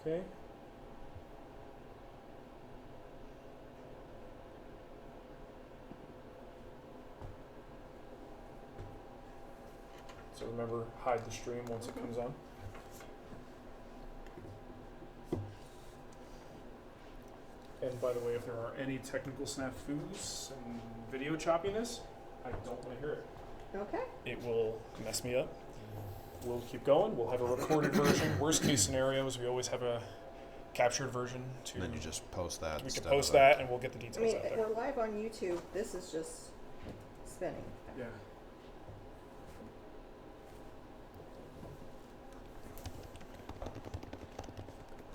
Okay. So remember, hide the stream once it comes on. And by the way, if there are any technical snafus and video choppiness, I don't want to hear it. Okay. It will mess me up. We'll keep going. We'll have a recorded version. Worst case scenarios, we always have a captured version. And then you just post that. We can post that, and we'll get the details I mean, out there. we're live on YouTube. This is just spinning. Yeah.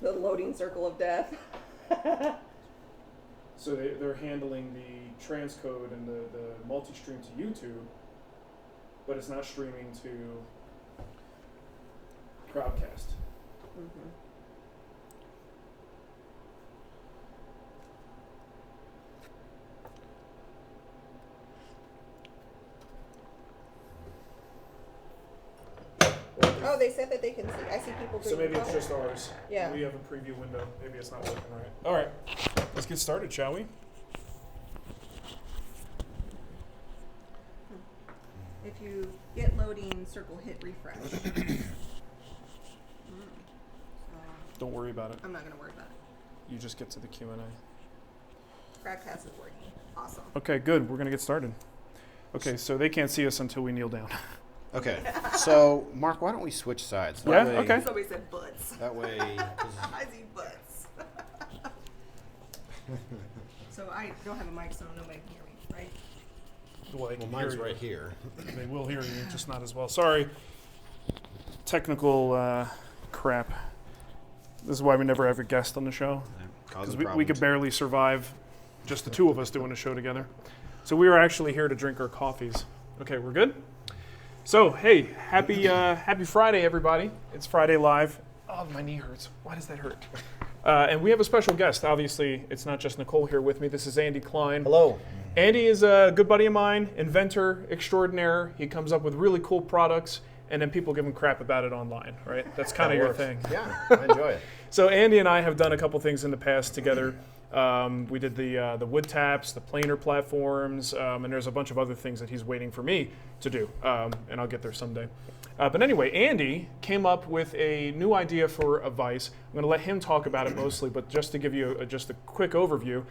The loading circle of death. So they're handling the transcode and the multi-stream to YouTube, but it's not streaming to CrowdCast. Mm-hmm. Oh, they said that they can see. I see people doing So maybe it's color. just ours. Yeah. We have a preview window. Maybe it's not working right. All right. Let's get started, shall we? If you get loading circle, hit refresh. Don't worry about it. I'm not going to worry about it. You just get to the Q&A. CrowdCast is working. Awesome. Okay, good. We're going to get started. Okay, so they can't see us until we kneel down. Okay, so Mark, why don't we switch sides? Yeah, That way, okay. Somebody said butts. That way, I see butts. So I don't have a mic, so nobody can hear me, right? Well, they well, can mine's hear you. right here. They will hear you, just not as well. Sorry. Technical crap. This is why we never have a guest on the show. Because we could barely survive just the two of us doing a show together. So we are actually here to drink our coffees. Okay, we're good? So, hey, happy Friday, everybody. It's Friday Live. Oh, my knee hurts. Why does that hurt? And we have a special guest. Obviously, it's not just Nicole here with me. This is Andy Klein. Hello. Andy is a good buddy of mine, inventor extraordinaire. He comes up with really cool products, and then people give him crap about it online, right? That's kind of your thing. Yeah, I enjoy it. So Andy and I have done a couple things in the past together. We did the wood taps, the planer platforms, and there's a bunch of other things that he's waiting for me to do, and I'll get there someday. But anyway, Andy came up with a new idea for a vise. I'm going to let him talk about it mostly, but just to give you just a quick overview,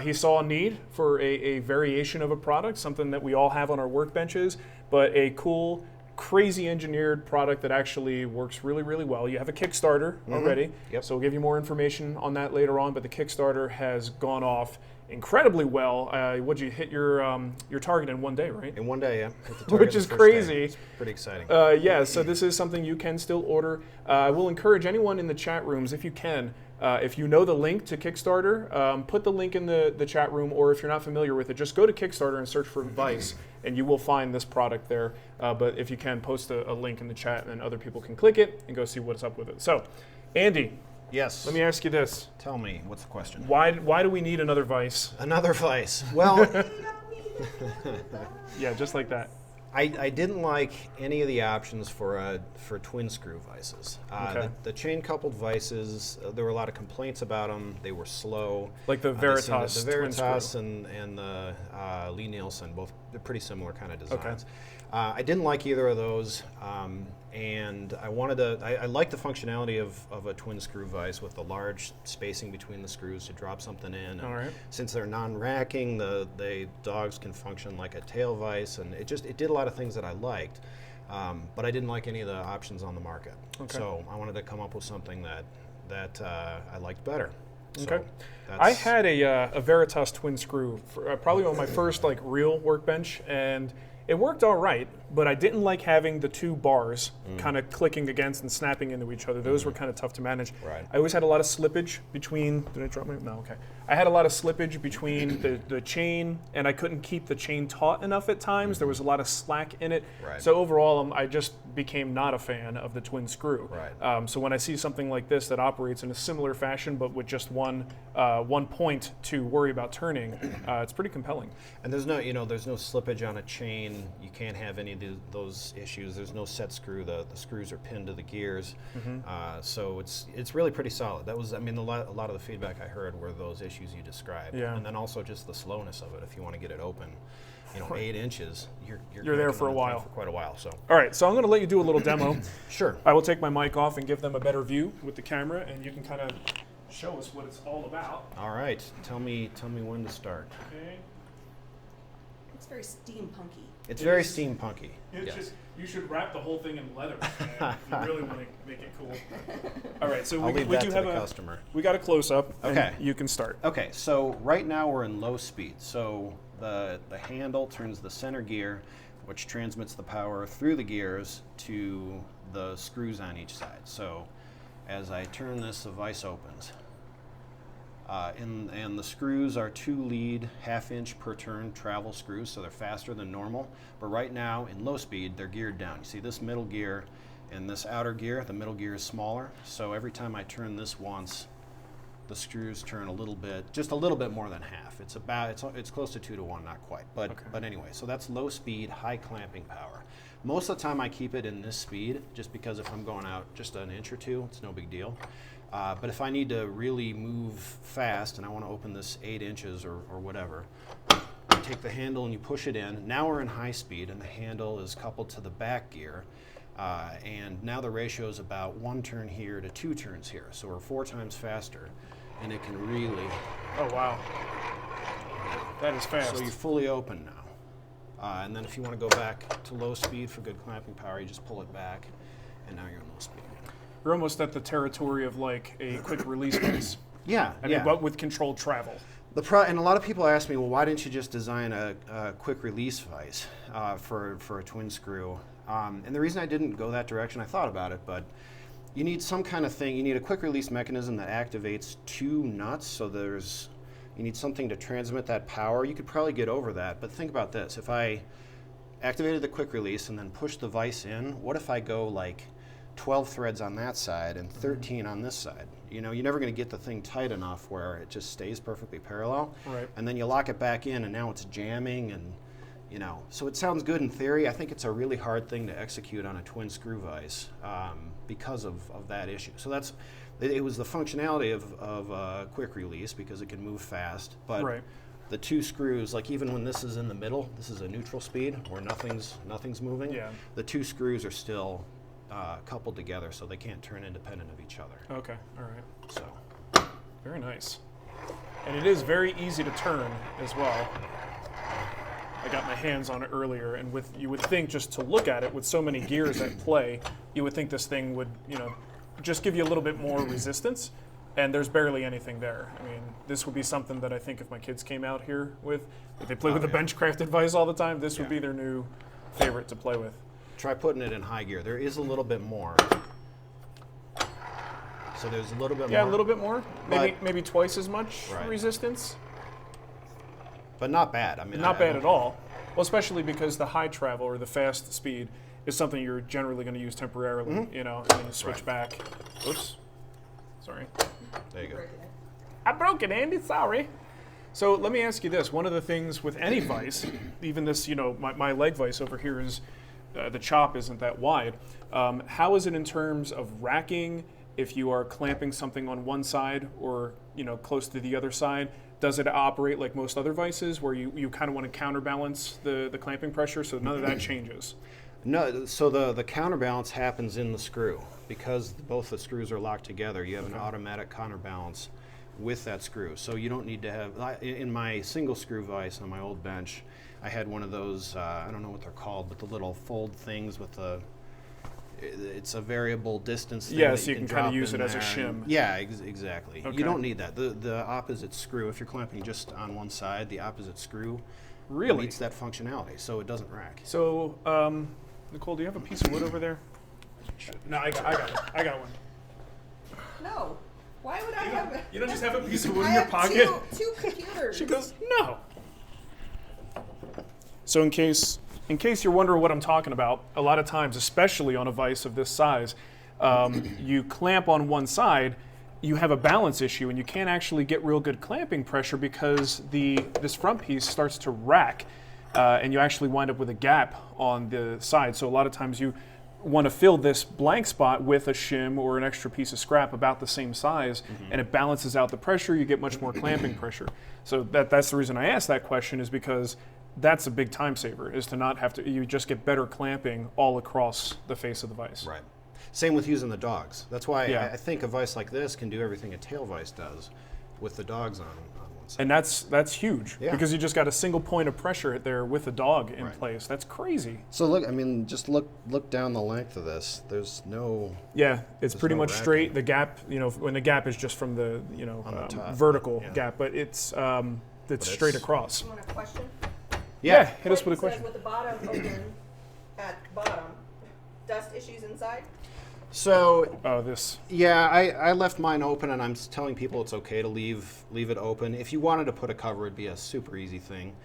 he saw a need for a variation of a product, something that we all have on our workbenches, but a cool, crazy engineered product that actually works really, really well. You have a Kickstarter already, Yep. so we'll give you more information on that later on, but the Kickstarter has gone off incredibly well. What'd you hit your target in one day, right? In one day, yeah. Hit the target Which the is first crazy. day. It's pretty exciting. Yeah, so this is something you can still order. I will encourage anyone in the chat rooms, if you can, if you know the link to Kickstarter, put the link in the chat room, or if you're not familiar with it, just go to Kickstarter and search for Vise, and you will find this product there. But if you can, post a link in the chat, and then other people can click it and go see what's up with it. So, Andy, Yes. let me ask you this. Tell me, what's the question? Why do we need another Vise? Another vise. Well, Yeah, just like that. I didn't like any of the options for twin screw vices. Okay. The chain coupled vices, there were a lot of complaints about them. They were slow. Like the They Veritas seemed- the twin Veritas screw. and the Lie Nielsen, both they're pretty similar kind of Okay. designs. I didn't like either of those, and I wanted to. I like the functionality of a twin screw vise with the large spacing between the screws to drop something in. And All right. since they're non-racking, the dogs can function like a tail vise, and it did a lot of things that I liked, but I didn't like any of the options on the market. Okay. So I wanted to come up with something that I liked better. Okay. So I had a Veritas twin screw for, probably on my first like real workbench, and it worked all right, but I didn't like having the two bars kind of clicking against and snapping into each other. Those were kind of tough to manage. Right. I always had a lot of slippage between. Did I drop my? No, okay. I had a lot of slippage between the chain, and I couldn't keep the chain taut enough at times. There was a lot of slack in it. Right. So overall, I just became not a fan of the twin screw. Right. So when I see something like this that operates in a similar fashion, but with just one point to worry about turning, it's pretty compelling. And there's no slippage on a chain open. You can't have any of those issues. There's no set screw. The screws are pinned to the gears. So it's really pretty solid. That was, I mean, a lot of the feedback I heard were those issues you described. Yeah. And then also just the slowness of it. If you want to get it open, 8 inches, you're there for a while. For quite a while. So. All right, so I'm going to let you do a little demo. Sure. I will take my mic off and give them a better view with the camera, and you can kind of show us what it's all about. All right. Tell me when to start. Okay. It's very steampunky. It's very steampunky. It's just, you should wrap the whole thing in leather if you really want to make it cool. All right, so I'll leave that do to have the customer. We got a close-up, Okay. and you can start. Okay, so right now we're in low speed. So the handle turns the center gear, which transmits the power through the gears to the screws on each side. So as I turn this, the vise opens. And the screws are 2 lead 1/2 inch per turn travel screws, so they're faster than normal. But right now, in low speed, they're geared down. You see this middle gear and this outer gear, the middle gear is smaller. So every time I turn this once, the screws turn a little bit, just a little bit more than half. It's close to 2 to 1, not quite. But anyway, so that's low speed, high clamping power. Most of the time I keep it in this speed, just because if I'm going out just an inch or 2, it's no big deal. But if I need to really move fast and I want to open this 8 inches or whatever, you take the handle and you push it in. Now we're in high speed and the handle is coupled to the back gear. And now the ratio is about 1 turn here to 2 turns here. So we're 4 times faster and it can really... Oh, wow. That is fast. So you're fully open now. And then if you want to go back to low speed for good clamping power, you just pull it back and now you're in low speed. You're almost at the territory of like a quick release vise. Yeah, But with controlled travel. And a lot of people ask me, well, why didn't you just design a quick release vise for a twin screw? And the reason I didn't go that direction, I thought about it, but you need some kind of thing. You need a quick release mechanism that activates 2 nuts, so you need something to transmit that power. You could probably get over that, but think about this. If I activated the quick release and then pushed the vise in, what if I go like 12 threads on that side and 13 on this side? You're never going to get the thing tight enough where it just stays perfectly parallel. Right. And then you lock it back in and now it's jamming and, so it sounds good in theory. I think it's a really hard thing to execute on a twin screw vise because of that issue. So it was the functionality of quick release because it can move fast. But the 2 screws, like even when this is in the middle, this is a neutral speed where nothing's moving. Yeah. The 2 screws are still coupled together, so they can't turn independent of each other. Okay, all right. So, Very nice. And it is very easy to turn as well. I got my hands on it earlier, and you would think just to look at it with so many gears at play, you would think this thing would, just give you a little bit more resistance, and there's barely anything there. I mean, this would be something that I think if my kids came out here with, if they play with a bench-crafted vise all the time, this would be their new favorite to play with. Try putting it in high gear. There is a little bit more. So there's a little bit more. Yeah, a little bit more. Maybe twice as much resistance. But not bad. I mean, not bad at all. Well, especially because the high travel or the fast speed is something you're generally going to use temporarily, and then you switch back. Oops. Sorry. There you go. I broke it, Andy. Sorry. So let me ask you this. One of the things with any vise, even this, my leg vise over here is, the chop isn't that wide. How is it in terms of racking if you are clamping something on one side or, close to the other side? Does it operate like most other vices where you kind of want to counterbalance the clamping pressure so none of that changes? No, so the counterbalance happens in the screw. Because both the screws are locked together, you have an automatic counterbalance with that screw. So you don't need to have, in my single screw vise on my old bench, I had one of those, I don't know what they're called, but the little fold things with it's a variable distance thing. Yeah, so you can kind of use it as a shim. Yeah, exactly. Okay. You don't need that. The opposite screw, if you're clamping just on one side, the opposite screw needs that functionality, so it doesn't rack. So, Nicole, do you have a piece of wood over there? No, I got it. I got one. No. Why would I have it? You don't just have a piece of wood in your pocket? Two computers. She goes, no. So in case you're wondering what I'm talking about, a lot of times, especially on a vise of this size, you clamp on one side, you have a balance issue, and you can't actually get real good clamping pressure because this front piece starts to rack. and you actually wind up with a gap on the side. So a lot of times you want to fill this blank spot with a shim or an extra piece of scrap about the same size, and it balances out the pressure. You get much more clamping pressure. So that's the reason I asked that question, is because that's a big time saver, is to not have to, you just get better clamping all across the face of the vise. Right. Same with using the dogs. That's why Yeah. I think a vise like this can do everything a tail vise does with the dogs on one side. And that's huge, Yeah. because you just got a single point of pressure there with the dog in Right. place. That's crazy. So look, I mean, just look down the length of this. There's no... Yeah, it's pretty no much racking. straight. The gap, when the gap is just from the, On the top. vertical Yeah. gap, but it's straight it's- across. You want a question? Yeah, hit us with a Says question. with the bottom open at the bottom, dust issues inside? So, Oh, this. yeah, I left mine open, and I'm telling people it's okay to leave it open. If you wanted to put a cover, it'd be a super easy thing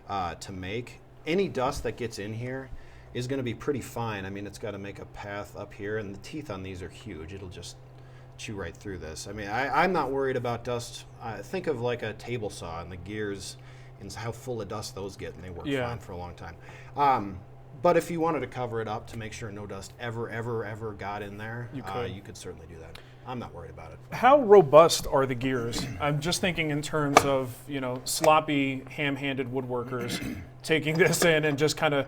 to make. Any dust that gets in here is going to be pretty fine. I mean, it's got to make a path up here, and the teeth on these are huge. It'll just chew right through this. I mean, I'm not worried about dust. Think of like a table saw and the gears and how full of dust those get, and they work Yeah. fine for a long time. But if you wanted to cover it up to make sure no dust ever got in there, You could. certainly do that. I'm not worried about it. How robust are the gears? I'm just thinking in terms of, sloppy, ham-handed woodworkers taking this in and just kind of,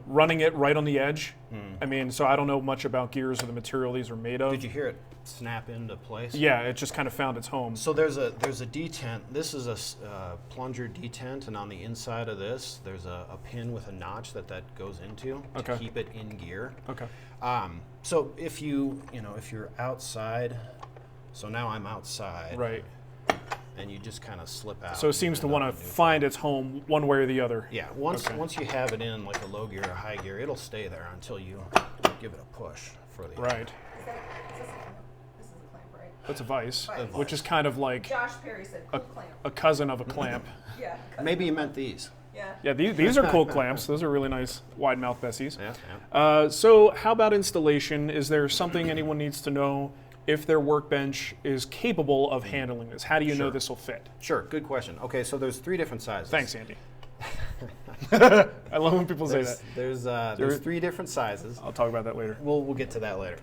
running it right on the edge. I mean, so I don't know much about gears or the material these are made of. Did you hear it snap into place? Yeah, it just kind of found its home. So there's a detent. This is a plunger detent, and on the inside of this, there's a pin with a notch that goes into to Okay. keep it in gear. Okay. So if you're outside, so now I'm outside, Right. and you just kind of slip out. So it and seems to end up want to in neutral. find its home one way or the other. Yeah, once Okay. you have it in like a low gear or high gear, it'll stay there until you give it a push for the Right. This is a clamp, right? That's a vise, Vise. which is kind of like Josh Perry said cool clamp. a cousin of a clamp. Yeah. Maybe you meant these. Yeah. Yeah, these are cool clamps. Those are really nice wide mouth Bessies. Yeah. So how about installation? Is there something anyone needs to know if their workbench is capable of handling this? How do you know Sure. this will fit? Sure. Good question. Okay, so there's 3 different sizes. Thanks, Andy. I love when people say that. There's 3 different sizes. I'll talk about that later. We'll get to that later.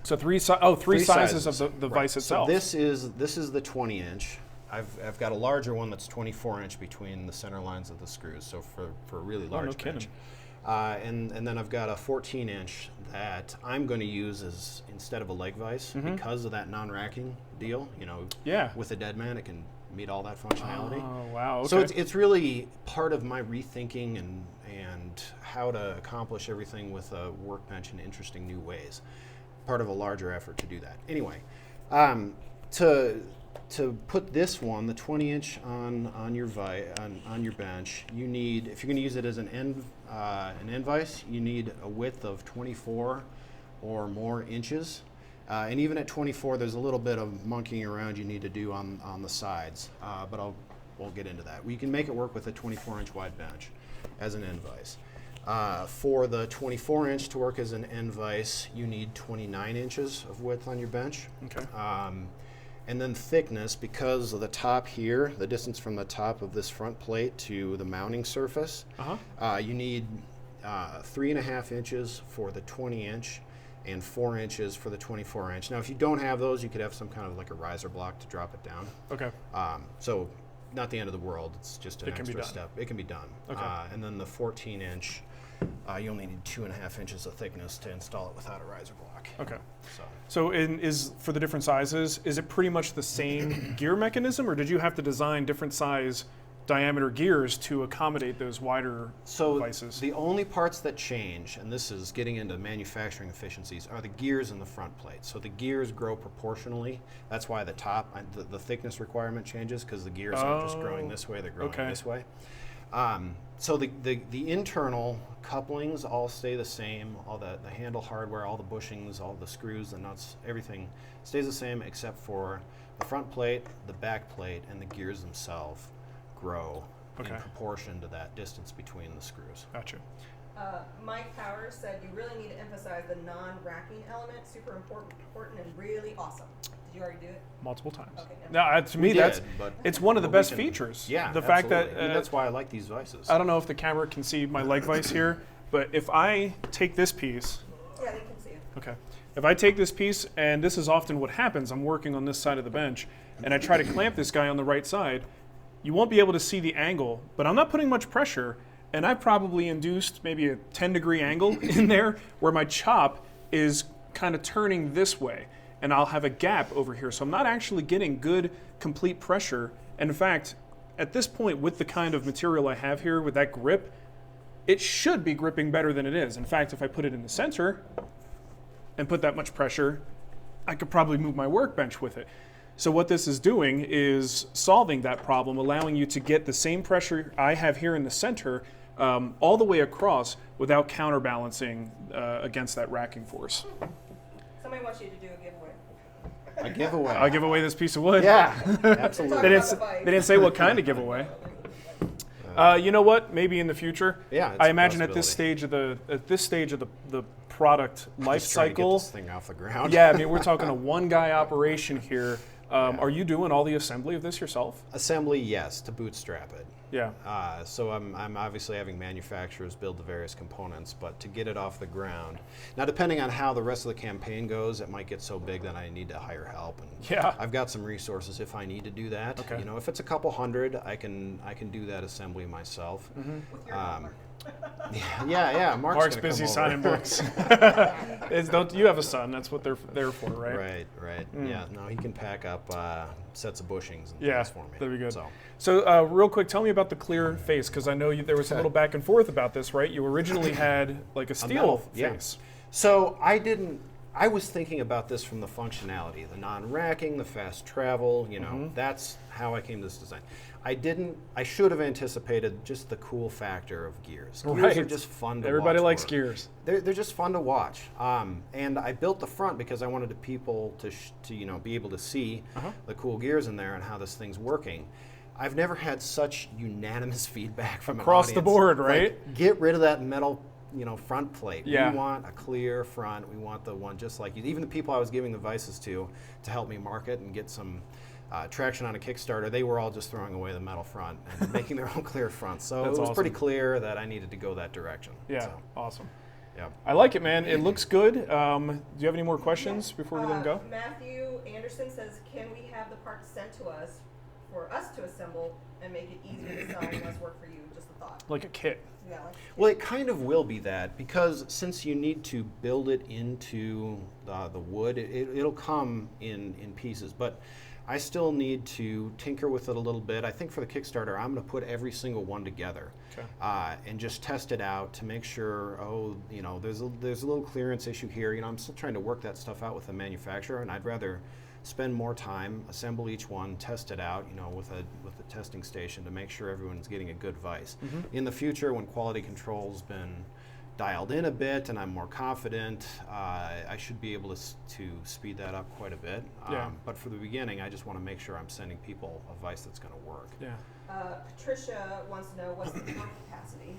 So three sizes of the Right. vise itself. So this is the 20-inch. I've got a larger one that's 24-inch between the center lines of the screws. So for a really large no kidding. bench. And then I've got a 14-inch that I'm going to use as instead of a leg vise because of that non-racking deal. Yeah. With a dead man, it can meet all that functionality. Oh, wow. Okay. So it's really part of my rethinking and how to accomplish everything with a workbench in interesting new ways. Part of a larger effort to do that. Anyway, to put this one, the 20-inch on your bench, you need, if you're going to use it as an end vise, you need a width of 24 or more inches. And even at 24, there's a little bit of monkeying around you need to do on the sides, but we'll get into that. We can make it work with a 24-inch wide bench as an end vise. For the 24-inch to work as an end vise, you need 29 inches of width on your bench. Okay. And then thickness, because of the top here, the distance from the top of this front plate to the mounting surface, you need 3.5 inches for the 20-inch and 4 inches for the 24-inch. Now, if you don't have those, you could have some kind of like a riser block to drop it down. Okay. So not the end of the world. It's just an It can be extra done. step. It can be done. Okay. And then the 14-inch, you only need 2.5 inches of thickness to install it without a riser block. Okay. So So is for the different sizes, is it pretty much the same gear mechanism, or did you have to design different size diameter gears to accommodate those wider vices? The only parts that change, and this is getting into manufacturing efficiencies, are the gears in the front plate. So the gears grow proportionally. That's why the top, the thickness requirement changes, because the gears aren't just growing this way, they're growing this way. So the internal couplings all stay the same. All the handle hardware, all the bushings, all the screws, the nuts, everything stays the same except for the front plate, the back plate, and the gears themselves grow in proportion to that distance between the screws. Gotcha. Mike Powers said you really need to emphasize the non-racking element. Super important and really awesome. Did you already do it? multiple times. Okay, No, to me, did, but- it's one of the but we best can- features. Yeah, the fact that absolutely. I mean, that's why I like these vices. I don't know if the camera can see my leg vise here, but if I take this piece, Yeah, they can see it. okay, if I take this piece, and this is often what happens, I'm working on this side of the bench, and I try to clamp this guy on the right side, you won't be able to see the angle, but I'm not putting much pressure, and I probably induced maybe a 10-degree angle in there where my chop is kind of turning this way, and I'll have a gap over here. So I'm not actually getting good, complete pressure. And in fact, at this point, with the kind of material I have here, with that grip, it should be gripping better than it is. In fact, if I put it in the center and put that much pressure, I could probably move my workbench with it. So what this is doing is solving that problem, allowing you to get the same pressure I have here in the center all the way across without counterbalancing against that racking force. Somebody wants you to do a giveaway. A giveaway. I'll give away this piece of wood. Yeah, They're absolutely. talking They about the bike. didn't say what kind of giveaway. You know what? Maybe in the future. Yeah, it's I a imagine at this possibility. stage of the product life Just trying to get cycle. this thing off the ground. Yeah, I mean we're talking a one-guy operation here. Are you doing all the assembly of this yourself? Assembly, yes, to bootstrap it. Yeah. So I'm obviously having manufacturers build the various components, but to get it off the ground. Now, depending on how the rest of the campaign goes, it might get so big that I need to hire help. And Yeah. I've got some resources if I need to do that. Okay. You know, if it's a couple hundred, I can do that assembly myself. With your helper. Yeah. Mark's gonna busy come signing over. books. Don't you have a son? That's what they're there for, right? Right. Yeah. No, he can pack up sets of bushings and Yeah, things for me. that'd be good. So. So real quick, tell me about the clear face, because I know there was a little back and forth about this, right? You originally had like a steel metal, yeah. face. So I was thinking about this from the functionality, the non-racking, the fast travel, you know, that's how I came to this design. I should have anticipated just the cool factor of gears. Gears Right. are just fun to watch. Everybody likes work. gears. They're just fun to watch. And I built the front because I wanted the people to you know, be able to see the cool gears in there and how this thing's working. I've never had such unanimous feedback from an Across the audience. board, Like, right? get rid of that metal, you know, front plate. Yeah. We want a clear front. We want the one just like you. Even the people I was giving the vices to help me market and get some traction on a Kickstarter, they were all just throwing away the metal front and making their own clear front. So That's it was pretty awesome. clear that I needed to go that direction. Yeah, So, awesome. yeah. I like it, man. It looks good. Do you have any more questions before we let them go? Matthew Anderson says, can we have the parts sent to us for us to assemble and make it easier to sell and less work for you? Just a thought. Like a kit. Yeah, like, Well, it kind of will be that because since you need to build it into the wood, it'll come in pieces. But I still need to tinker with it a little bit. I think for the Kickstarter, I'm going to put every single one together and just test it out to make sure. Oh, you know, there's a little clearance issue here. You know, I'm still trying to work that stuff out with the manufacturer, and I'd rather spend more time, assemble each one, test it out, you know, with a testing station to make sure everyone's getting a good vise. In the future, when quality control's been dialed in a bit and I'm more confident, I should be able to speed that up quite a bit. Yeah. But for the beginning, I just want to make sure I'm sending people a vise that's going to work. Yeah. Patricia wants to know what's the torque capacity.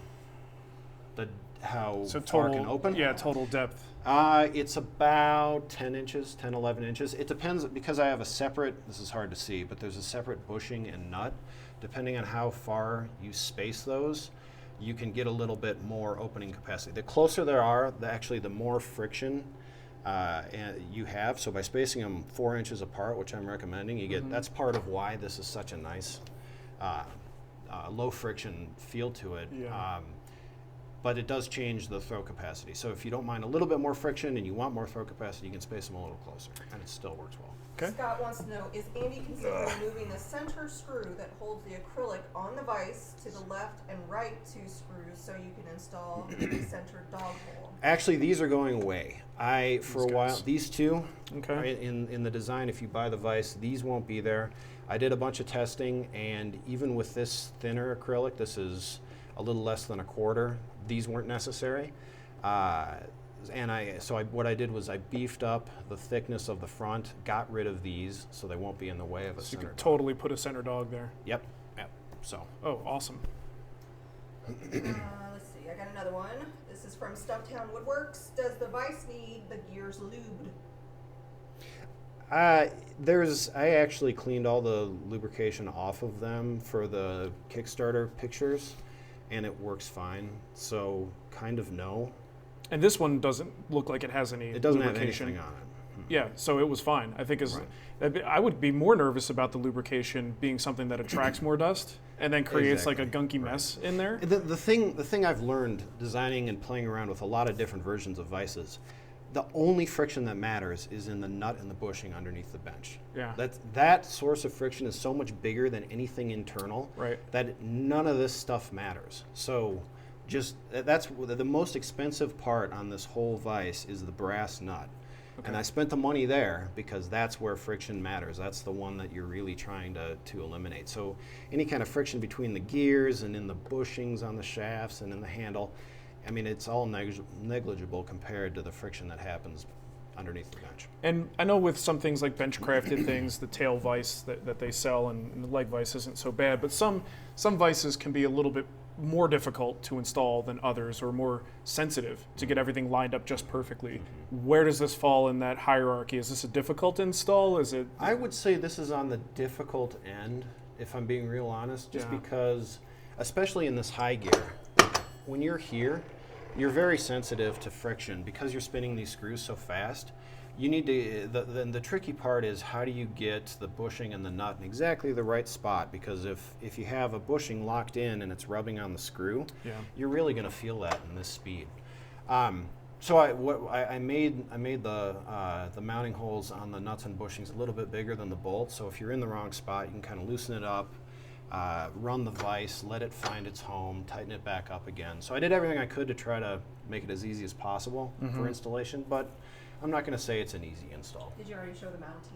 How So far total, can open? yeah, total depth. It's about 10 inches, 10, 11 inches. It depends because I have a separate, this is hard to see, but there's a separate bushing and nut. Depending on how far you space those, you can get a little bit more opening capacity. The closer there are, the more friction you have. So by spacing them 4 inches apart, which I'm recommending, you get, that's part of why this is such a nice low friction feel to it. Yeah. But it does change the throw capacity. So if you don't mind a little bit more friction and you want more throw capacity, you can space them a little closer, and it still works well. Okay. Scott wants to know, is Andy considering moving the center screw that holds the acrylic on the vise to the left and right two screws so you can install the center dog hole? Actually, these are going away. For a while, guys. these two, Okay. in the design, if you buy the vise, these won't be there. I did a bunch of testing, and even with this thinner acrylic, this is a little less than a quarter, these weren't necessary. What I did was I beefed up the thickness of the front, got rid of these, so they won't be in the way of a So you center could dog. totally put a center dog there. Yep. So. Oh, awesome. Let's see, I got another one. This is from Stumptown Woodworks. Does the vise need the gears lubed? I actually cleaned all the lubrication off of them for the Kickstarter pictures, and it works fine. So kind of no. And this one doesn't look like it has any It doesn't have lubrication. anything on it. Yeah, so it was fine. I think I would be more nervous about the lubrication being something that attracts more dust and then creates like a gunky mess in there. The thing I've learned designing and playing around with a lot of different versions of vices, the only friction that matters is in the nut and the bushing underneath the bench. Yeah. That source of friction is so much bigger than anything internal that none of this stuff matters. So just that's the most expensive part on this whole vise is the brass nut. Okay. And I spent the money there because that's where friction matters. That's the one that you're really trying to eliminate. So any kind of friction between the gears and in the bushings on the shafts and in the handle, I mean, it's all negligible compared to the friction that happens underneath the bench. And I know with some things like bench crafted things, the tail vise that they sell and the leg vise isn't so bad, but some vices can be a little bit more difficult to install than others or more sensitive to get everything lined up just perfectly. Mm-hmm. Where does this fall in that hierarchy? Is this a difficult install? Is it? I would say this is on the difficult end, if I'm being real honest, just because, especially in this high gear, when you're here, you're very sensitive to friction because you're spinning these screws so fast. You need to, the tricky part is how do you get the bushing and the nut in exactly the right spot, because if you have a bushing locked in and it's rubbing on the screw, you're really going to feel that in this speed. So I made the mounting holes on the nuts and bushings a little bit bigger than the bolt, so if you're in the wrong spot, you can kind of loosen it up, run the vise, let it find its home, tighten it back up again. So I did everything I could to try to make it as easy as possible for installation, but I'm not going to say it's an easy install. Did you already show the mounting?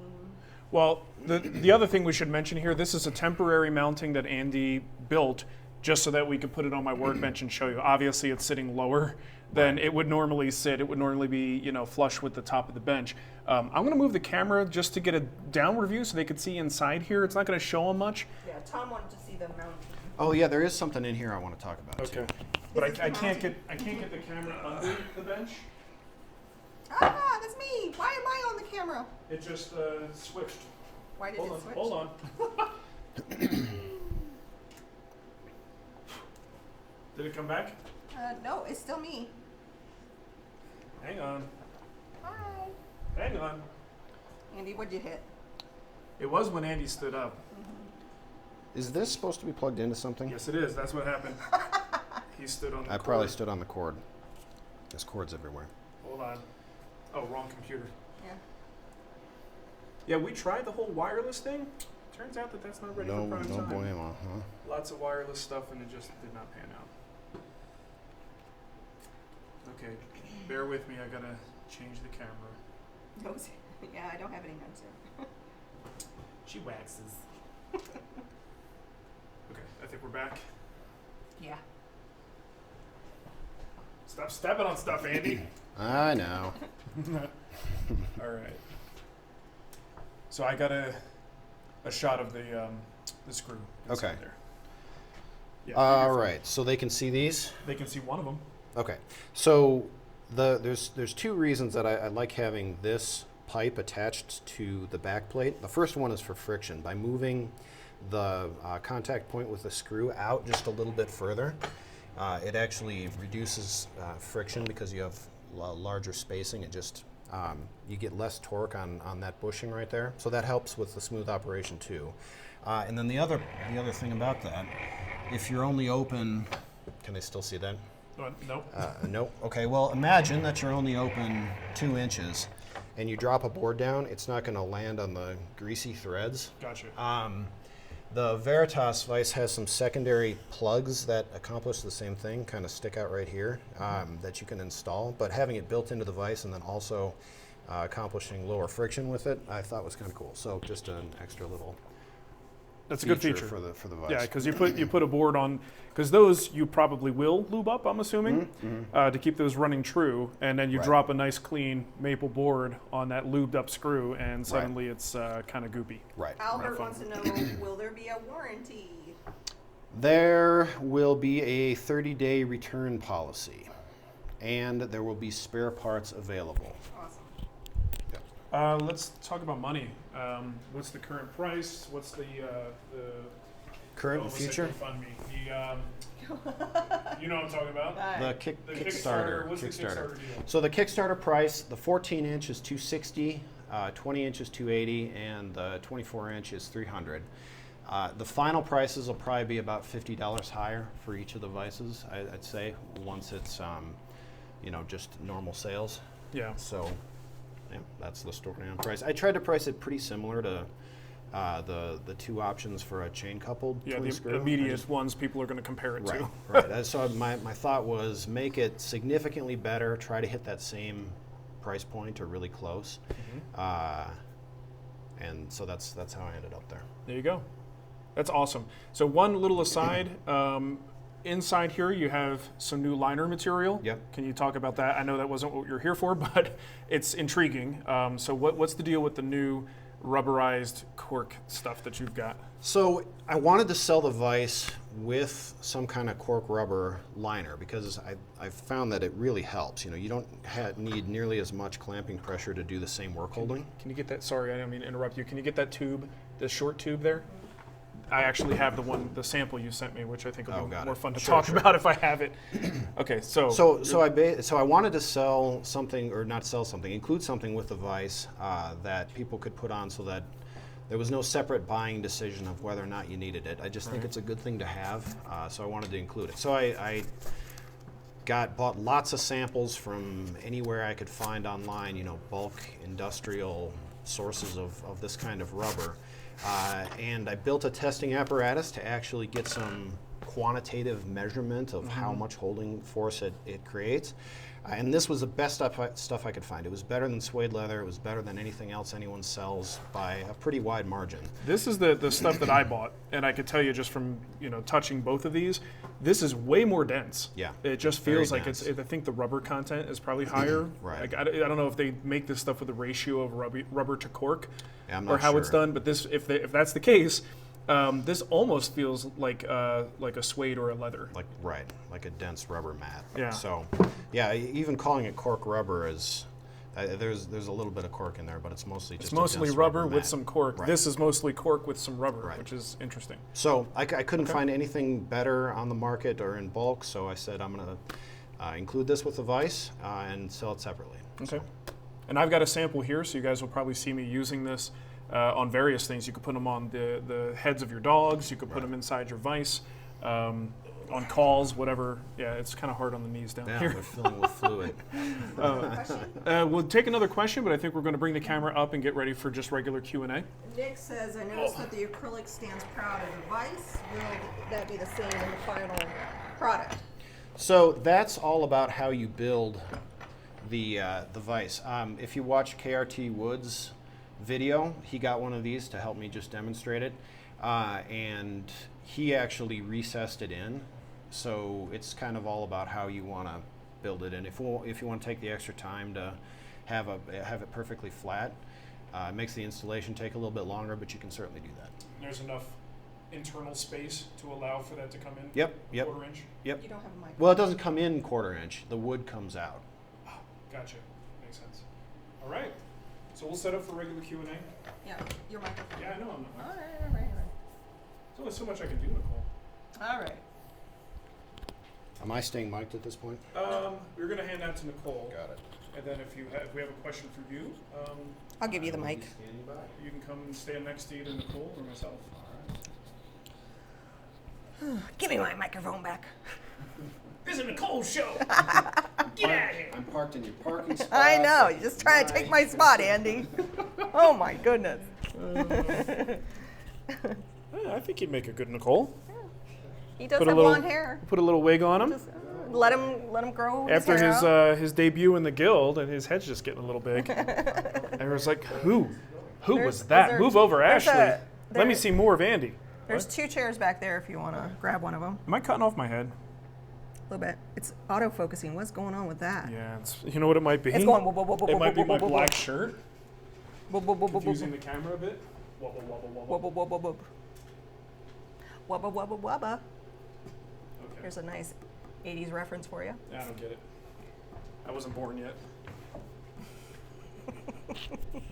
Well, the other thing we should mention here, this is a temporary mounting that Andy built just so that we could put it on my workbench and show you. Obviously, it's sitting lower than it would normally sit. It would normally be, flush with the top of the bench. I'm going to move the camera just to get a downward view so they could see inside here. It's not going to show them much. Yeah, Tom wanted to see the mounting. Oh yeah, there is something in here I want to talk about too. But I can't get the camera under the bench. Ah, that's me. Why am I on the camera? It just switched. Why did it switch? Hold on. Did it come back? No, it's still me. Hang on. Hi. Hang on. Andy, what'd you hit? It was when Andy stood up. Is this supposed to be plugged into something? Yes, it is. That's what happened. He stood on the cord. I probably stood on the cord. There's cords everywhere. Hold on. Oh, wrong computer. Yeah. Yeah, we tried the whole wireless thing. Turns out that's not ready for prime time. No bueno, huh? Lots of wireless stuff, and it just did not pan out. Okay, bear with me. I gotta change the camera. Those, yeah, I don't have any hands here. She waxes. Okay, I think we're back. Yeah. Stop stepping on stuff, Andy. I know. All right. So I got a shot of the screw. Okay. There. Yeah, All right. So they can see these. They can see one of them. Okay. So there's two reasons that I like having this pipe attached to the back plate. The first one is for friction. By moving the contact point with the screw out just a little bit further, it actually reduces friction because you have larger spacing. It just you get less torque on that bushing right there, so that helps with the smooth operation too. And then the other thing about that, if you're only open, can they still see that? Nope. Nope. Okay. Well, imagine that you're only open 2 inches, and you drop a board down. It's not going to land on the greasy threads. Gotcha. The Veritas vise has some secondary plugs that accomplish the same thing, kind of stick out right here, that you can install. But having it built into the vise and then also accomplishing lower friction with it, I thought was kind of cool. So just an extra little. That's a good feature for the vise. Yeah, because you put a board on, because those you probably will lube up, I'm assuming, to keep those running true, and then you drop a nice clean maple board on that lubed up screw, and suddenly it's kind of goopy. Right. Albert wants to know, will there be a warranty? There will be a 30-day return policy, and there will be spare parts available. Awesome. Let's talk about money. What's the current price? What's the Current and future? GoFundMe. You know what I'm talking about? The Kickstarter. What's the Kickstarter. Kickstarter deal? So the Kickstarter price, the 14-inch is $260, 20-inch is $280, and the 24-inch is $300. The final prices will probably be about $50 higher for each of the vices, I'd say, once it's just normal sales. Yeah. So, yeah, that's the story on price. I tried to price it pretty similar to the two options for a chain coupled twin screw. The immediate ones people are going to compare it to. Right. So my thought was make it significantly better. Try to hit that same price point or really close. And so that's how I ended up there. There you go. That's awesome. So one little aside. Inside here, you have some new liner material. Yep. Can you talk about that? I know that wasn't what you're here for, but it's intriguing. So what's the deal with the new rubberized cork stuff that you've got? So I wanted to sell the vise with some kind of cork rubber liner because I've found that it really helps. You don't need nearly as much clamping pressure to do the same work holding. Can you get that? Sorry, I didn't mean to interrupt you. Can you get that tube, the short tube there? I actually have the sample you sent me, which I think will be more fun to talk about if I have it. Okay, so I wanted to sell something, or not sell something, include something with the vise that people could put on, so that there was no separate buying decision of whether or not you needed it. I just think it's a good thing to have, so I wanted to include it. So I bought lots of samples from anywhere I could find online, bulk industrial sources of this kind of rubber. And I built a testing apparatus to actually get some quantitative measurement of how much holding force it creates. And this was the best stuff I could find. It was better than suede leather. It was better than anything else anyone sells by a pretty wide margin. This is the stuff that I bought, and I could tell you just from touching both of these, this is way more dense. Yeah, it just feels like it's. I think the rubber content is probably higher. Right. Like, I don't know if they make this stuff with a ratio of rubber to cork, or how it's done. But this, if that's the case, this almost feels like a suede or a leather. Like a dense rubber mat. Yeah. So, yeah, even calling it cork rubber is. There's a little bit of cork in there, but it's mostly just mostly a dense rubber mat. with some cork. Right. This is mostly cork with some rubber, which is interesting. So I couldn't find anything better on the market or in bulk, so I said I'm going to include this with the vise and sell it separately. Okay. And I've got a sample here, so you guys will probably see me using this on various things. You could put them on the heads of your dogs. You could put them inside your vise. On calls, whatever. Yeah, it's kind of hard on the knees down here. They're filling with fluid. We'll take another question, but I think we're going to bring the camera up and get ready for just regular Q&A. Nick says, I noticed that the acrylic stands proud as a vise. Will that be the same in the final product? So that's all about how you build the vise. If you watch KRT Wood's video, he got one of these to help me just demonstrate it. And he actually recessed it in. So it's kind of all about how you want to build it. And if you want to take the extra time to have it perfectly flat, it makes the installation take a little bit longer, but you can certainly do that. There's enough internal space to allow for that to come in? Yep. Quarter inch? Yep. You don't have a mic. Well, it doesn't come in quarter inch. The wood comes out. Oh, gotcha. Makes sense. All right. So we'll set up for regular Q&A. Yeah, your microphone. Yeah, I know. All right. There's only so much I can do, Nicole. All right. Am I staying mic'd at this point? We're going to hand that to Nicole. Got it. And then if we have a question for you, I'll give you the mic. you can come and stand next to either Nicole or myself. All right. Give me my microphone back. This is Nicole's show. Get out of here. I'm parked in your parking spot. I know. You're just trying to take my spot, Andy. Oh, my goodness. I think he'd make a good Nicole. He does have blonde hair. Put a little wig on him. Just, let him grow After his hair out. his debut in the guild, and his head's just getting a little big. Everyone's like, who was that? Move over, Ashley. Let me see more of Andy. There's 2 chairs back there if you want to grab one of them. Am I cutting off my head? A little bit. It's auto-focusing. What's going on with that? Yeah, you know what it might be? It's going It might be my black shirt. Confusing Confusing the camera a bit. Wubba, wubba, wubba. Wubba wubba wubba. Okay. Here's a nice 80s reference for you. I don't get it. I wasn't born yet.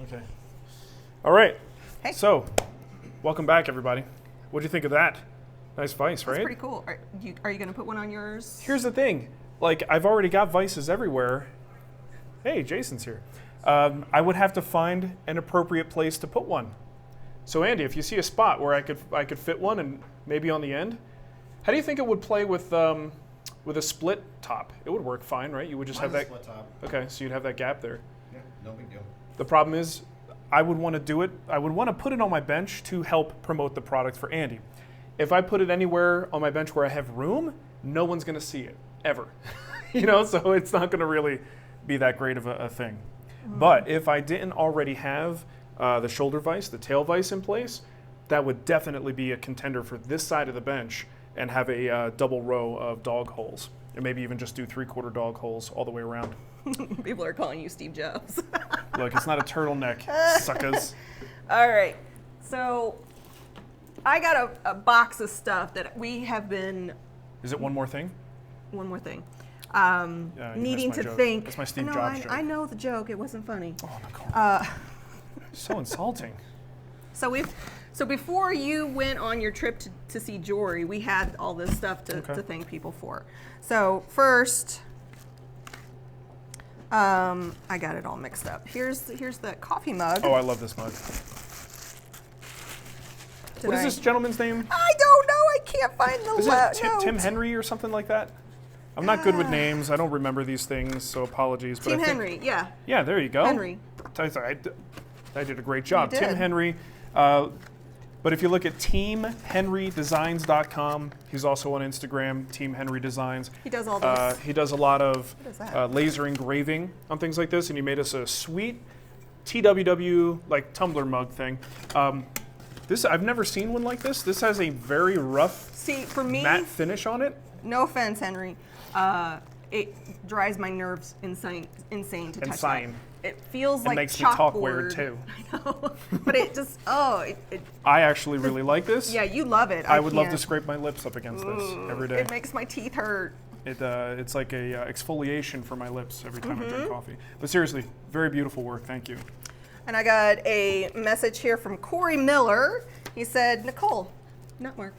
Okay. All right. Hey. So, welcome back, everybody. What'd you think of that? Nice vise, right? That's pretty cool. Are you going to put one on yours? Here's the thing. Like, I've already got vices everywhere. Hey, Jason's here. I would have to find an appropriate place to put one. So, Andy, if you see a spot where I could fit one and maybe on the end, how do you think it would play with a split top? It would work fine, right? You would just have that. Split top. Okay, so you'd have that gap there. Yeah, no big deal. The problem is, I would want to do it. I would want to put it on my bench to help promote the product for Andy. If I put it anywhere on my bench where I have room, no one's going to see it ever. So it's not going to really be that great of a thing. But if I didn't already have the shoulder vise, the tail vise in place, that would definitely be a contender for this side of the bench and have a double row of dog holes. And maybe even just do 3/4 dog holes all the way around. People are calling you Steve Jobs. Look, it's not a turtleneck, suckers. All right. So I got a box of stuff that we have been. Is it one more thing? One more thing. You Needing missed my to joke. think. That's my Steve No, Jobs joke. I know the joke. It wasn't funny. Oh, Nicole. So insulting. So before you went on your trip to see Jory, we had all this stuff to thank people for. So first, I got it all mixed up. Here's the coffee mug. Oh, I love this mug. What is this gentleman's name? I don't know. I can't find the Is it Tim note. Henry or something like that? I'm not good with names. I don't remember these things, so apologies. But Tim I think, Henry, yeah. Yeah, there you go. Henry. I did a great job. You Tim did. Henry. But if you look at teamhenrydesigns.com, he's also on Instagram, Team Henry Designs. He does all this. He does a lot of What is that? laser engraving on things like this, and he made us a sweet TWW like tumbler mug thing. This I've never seen one like this. This has a very rough See, for me, matte finish on it. no offense, Henry, it drives my nerves insane to touch Insane. that. It feels It like makes me talk chalkboard. weird too. I know, but it just I actually really like this. yeah, you love it. I would love to can't. scrape my lips up against this every day. It makes my teeth hurt. It's like a exfoliation for my lips every time I Mm-hmm. drink coffee. But seriously, very beautiful work. Thank you. And I got a message here from Corey Miller. He said, Nicole, not Mark.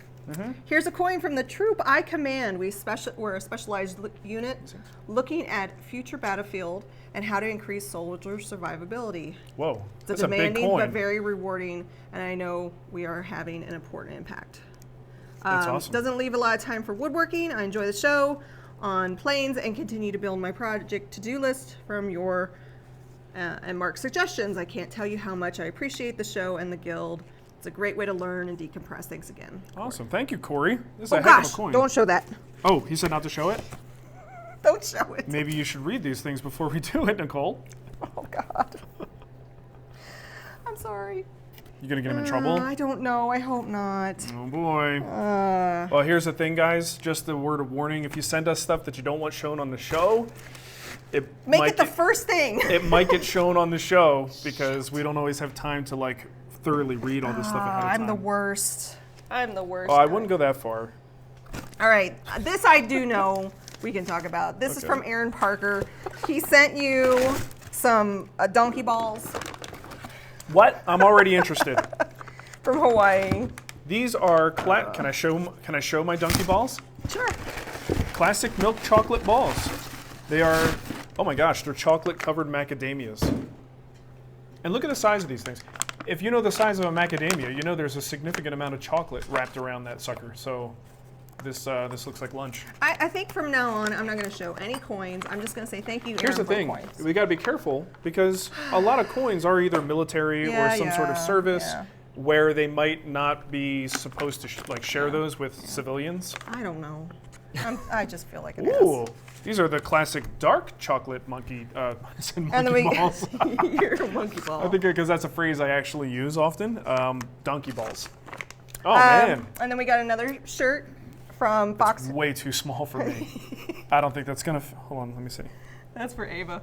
Here's a coin from the troop I command. We're a specialized unit looking at future battlefield and how to increase soldier survivability. Whoa, It's that's a big demanding coin. but very rewarding, and I know we are having an important impact. That's awesome. Doesn't leave a lot of time for woodworking. I enjoy the show on planes and continue to build my project to-do list from your and Mark's suggestions. I can't tell you how much I appreciate the show and the guild. It's a great way to learn and decompress. Thanks again. Awesome. Thank you, Corey. This is Oh a heck gosh, of a coin. don't show that. Oh, he said not to show it? Don't show it. Maybe you should read these things before we do it, Nicole. Oh God. I'm sorry. You gonna get him in trouble? I don't know. I hope not. Oh boy. Well, here's the thing, guys. Just a word of warning. If you send us stuff that you don't want shown on the show, it Make might it the first thing. it might get shown on the show because we don't always have time to like thoroughly read all this stuff ahead of time. I'm the worst. I'm the worst. Oh, I wouldn't go that far. All right, this I do know we can talk about. This is Okay. from Aaron Parker. He sent you some donkey balls What? I'm already interested. from Hawaii. These are can I show my donkey balls? Sure. Classic milk chocolate balls. They are, oh my gosh, they're chocolate covered macadamias. And look at the size of these things. If you know the size of a macadamia, you know there's a significant amount of chocolate wrapped around that sucker. So this looks like lunch. I think from now on, I'm not going to show any coins. I'm just going to say thank you, Here's Aaron, the thing, for coins. we gotta be careful because a lot of coins are either military or some sort of service yeah. where they might not be supposed to share those with civilians. I don't know. I just feel like it Ooh, is. these are the classic dark chocolate monkey, And then monkey we balls. your monkey ball. I think because that's a phrase I actually use often. Donkey balls. Oh man, And then we got another shirt from Fox. way too small for me. I don't think that's gonna. Hold on, let me see. That's for Ava.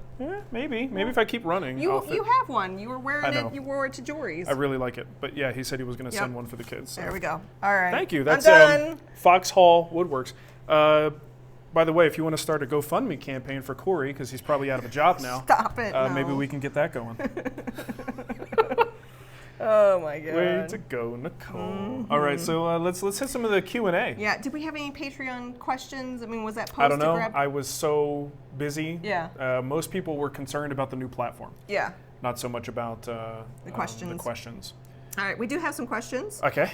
Maybe if I keep running. I'll fit. You have one. You were wearing I know. it. You wore it to Jory's. I really like it, but yeah, he said he was gonna Yep. send one for the kids. So. There we go. All right. Thank you. I'm That's done. Foxhall Woodworks. by the way, if you want to start a GoFundMe campaign for Corey, because he's probably out of a job now, Stop it. No. maybe we can get that going. Oh my god. Way to go, Nicole. All right, so let's hit some of the Q&A. Yeah. Did we have any Patreon questions? I mean, was that post I don't to know. grab? I was so busy. Yeah. Most people were concerned about the new platform, Yeah. not so much about The questions. the questions. All right. We do have some questions. Okay.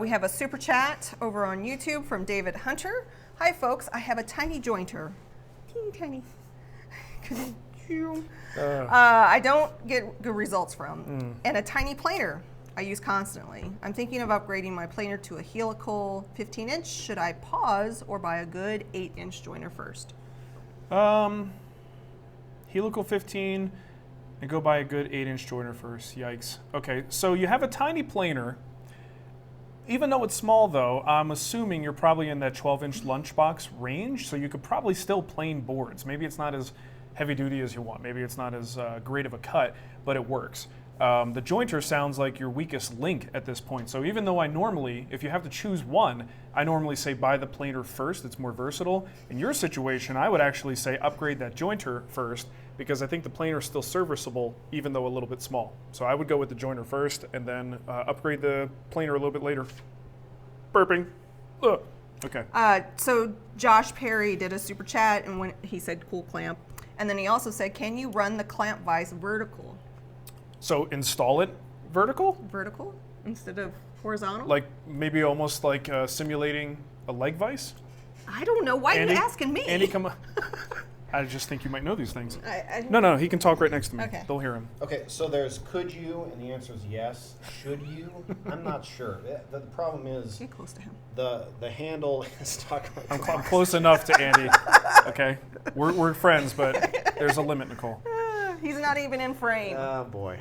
We have a super chat over on YouTube from David Hunter. Hi, folks. I have a tiny jointer. Teeny tiny. I don't get good results from. And a tiny planer I use constantly. I'm thinking of upgrading my planer to a helical 15-inch. Should I pause or buy a good 8-inch jointer first? Helical 15 and go buy a good 8-inch jointer first. Yikes. Okay, so you have a tiny planer. Even though it's small, though, I'm assuming you're probably in that 12-inch lunchbox range, so you could probably still plane boards. Maybe it's not as heavy duty as you want. Maybe it's not as great of a cut, but it works. The jointer sounds like your weakest link at this point. So even though I normally, if you have to choose one, I normally say buy the planer first. It's more versatile. In your situation, I would actually say upgrade that jointer first, because I think the planer is still serviceable, even though a little bit small. So I would go with the jointer first, and then upgrade the planer a little bit later. Burping. Ugh. Okay. So Josh Perry did a super chat, and when he said cool clamp. And then he also said, can you run the clamp vise vertical? So install it vertical? Vertical instead of horizontal? Like maybe almost like simulating a leg vise? I don't know. Why are you asking me? Andy, come on. I just think you might know these things. I No, he can talk right next to me. Okay. They'll hear him. Okay, so there's could you, and the answer is yes. Should you? I'm not sure. The problem is Get close to him. the handle is stuck. I'm close enough to Andy. Okay, we're friends, but there's a limit, Nicole. He's not even in frame. Oh boy.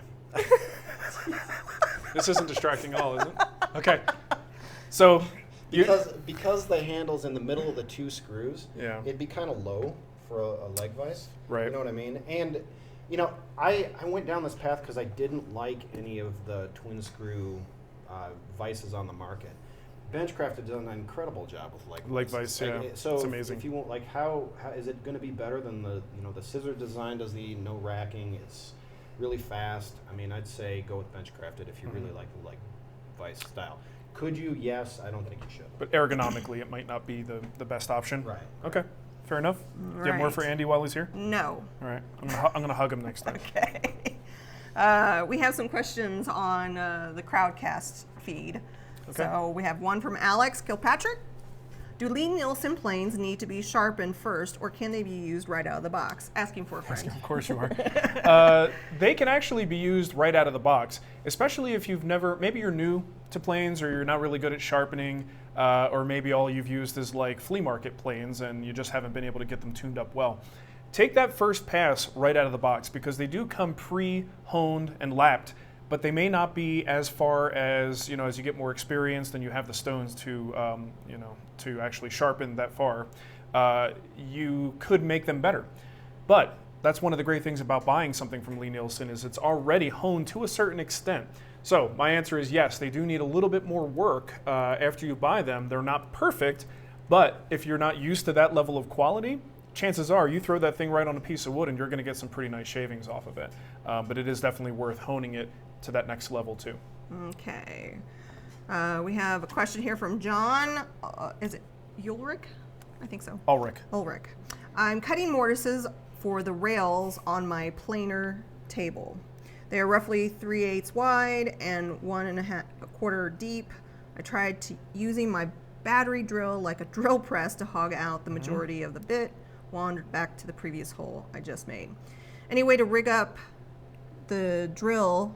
This isn't distracting at all, is it? Okay. So Because the handle's in the middle of the two screws, Yeah. it'd be kind of low for a leg vise. Right. You know what I mean? And, you know, I went down this path because I didn't like any of the twin screw vices on the market. Benchcraft has done an incredible job with leg vise, Like, yeah. so It's amazing. if you want, like, how is it going to be better than the scissor design? Does the no racking? It's really fast. I mean, I'd say go with Benchcrafted if you really like the leg vise style. Could you? Yes. I don't think you should. but ergonomically, it might not be the best option. Right. Okay. Fair enough. Do you have more Right. for Andy while he's here? No. All right. I'm gonna hug him next time. Okay. We have some questions on the CrowdCast feed. Okay. So we have one from Alex Kilpatrick. Do Lie Nielsen planes need to be sharpened first, or can they be used right out of the box? Asking for a friend. Of course you are. They can actually be used right out of the box, especially if you've never, maybe you're new to planes or you're not really good at sharpening, or maybe all you've used is like flea market planes and you just haven't been able to get them tuned up well. Take that first pass right out of the box, because they do come pre-honed and lapped, but they may not be as far as, as you get more experienced and you have the stones to, to actually sharpen that far. You could make them better. But that's one of the great things about buying something from Lie Nielsen is it's already honed to a certain extent. So my answer is yes, they do need a little bit more work after you buy them. They're not perfect, but if you're not used to that level of quality, chances are you throw that thing right on a piece of wood and you're going to get some pretty nice shavings off of it. But it is definitely worth honing it to that next level too. Okay. We have a question here from John. Is it Ulrich? I think so. Ulrich. Ulrich. I'm cutting mortises for the rails on my planer table. They are roughly 3/8 wide and 1.25 deep. I tried using my battery drill like a drill press to hog out the majority of the bit, wandered back to the previous hole I just made. Any way to rig up the drill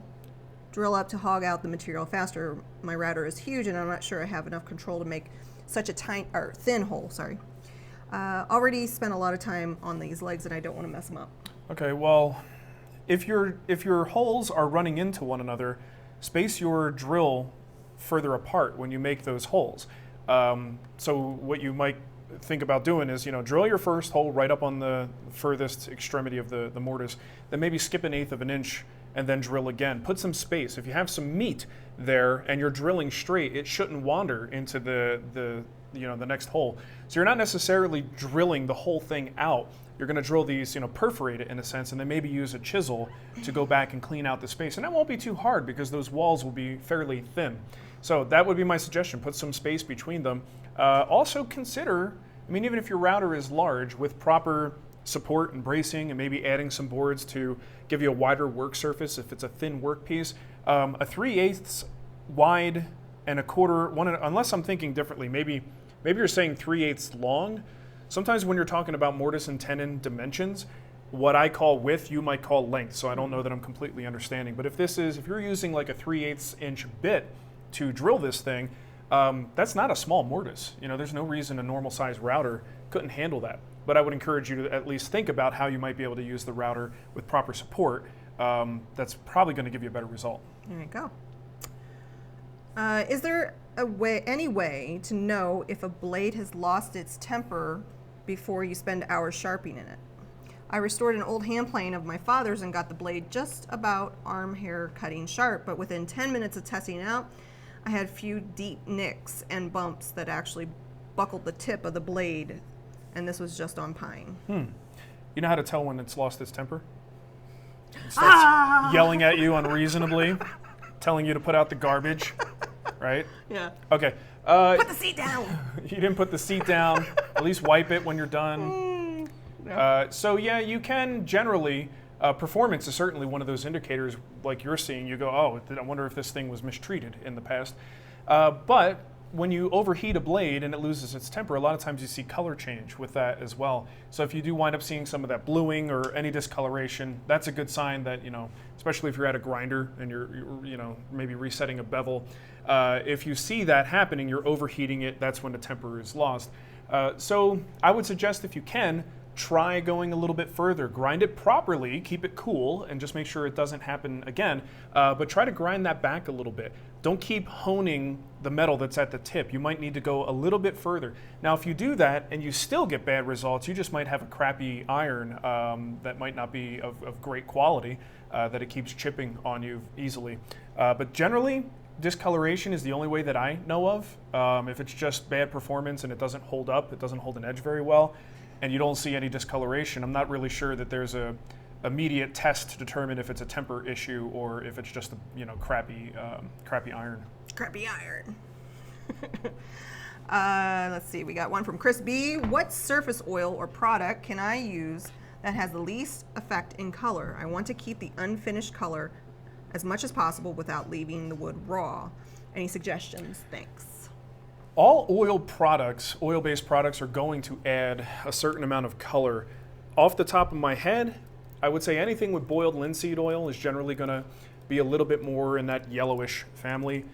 up to hog out the material faster? My router is huge and I'm not sure I have enough control to make such a thin hole. Already spent a lot of time on these legs and I don't want to mess them up. Okay, well, if your holes are running into one another, space your drill further apart when you make those holes. So what you might think about doing is, drill your first hole right up on the furthest extremity of the mortise, then maybe skip 1/8 of an inch and then drill again. Put some space. If you have some meat there and you're drilling straight, it shouldn't wander into the the next hole. So you're not necessarily drilling the whole thing out. You're going to drill these, perforate it in a sense, and then maybe use a chisel to go back and clean out the space. And that won't be too hard because those walls will be fairly thin. So that would be my suggestion. Put some space between them. Also consider, even if your router is large, with proper support and bracing and maybe adding some boards to give you a wider work surface if it's a thin workpiece, a 3/8 wide and a quarter, unless I'm thinking differently, maybe you're saying 3/8 long. Sometimes when you're talking about mortise and tenon dimensions, what I call width, you might call length, so I don't know that I'm completely understanding. But if you're using like a 3/8 inch bit to drill this thing, that's not a small mortise. There's no reason a normal size router couldn't handle that. But I would encourage you to at least think about how you might be able to use the router with proper support. That's probably going to give you a better result. There you go. Is there any way to know if a blade has lost its temper before you spend hours sharpening it? I restored an old hand plane of my father's and got the blade just about arm hair cutting sharp, but within 10 minutes of testing it out, I had a few deep nicks and bumps that actually buckled the tip of the blade, and this was just on pine. You know how to tell when it's lost its temper? It starts yelling at you unreasonably, telling you to put out the garbage, right? Yeah. Okay. Put the seat down. You didn't put the seat down. At least wipe it when you're done. So yeah, you can generally, performance is certainly one of those indicators like you're seeing. You go, oh, I wonder if this thing was mistreated in the past. But when you overheat a blade and it loses its temper, a lot of times you see color change with that as well. So if you do wind up seeing some of that bluing or any discoloration, that's a good sign that, especially if you're at a grinder and you're maybe resetting a bevel, if you see that happening, you're overheating it, that's when the temper is lost. So I would suggest, if you can, try going a little bit further. Grind it properly, keep it cool, and just make sure it doesn't happen again. But try to grind that back a little bit. Don't keep honing the metal that's at the tip. You might need to go a little bit further. Now, if you do that and you still get bad results, you just might have a crappy iron that might not be of great quality, that it keeps chipping on you easily. But generally, discoloration is the only way that I know of. If it's just bad performance and it doesn't hold up, it doesn't hold an edge very well, and you don't see any discoloration, I'm not really sure that there's a immediate test to determine if it's a temper issue or if it's just a crappy iron. Crappy iron. Let's see, we got one from Chris B. What surface oil or product can I use that has the least effect in color? I want to keep the unfinished color as much as possible without leaving the wood raw. Any suggestions? Thanks. All oil-based products are going to add a certain amount of color. Off the top of my head, I would say anything with boiled linseed oil is generally going to be a little bit more in that yellowish family.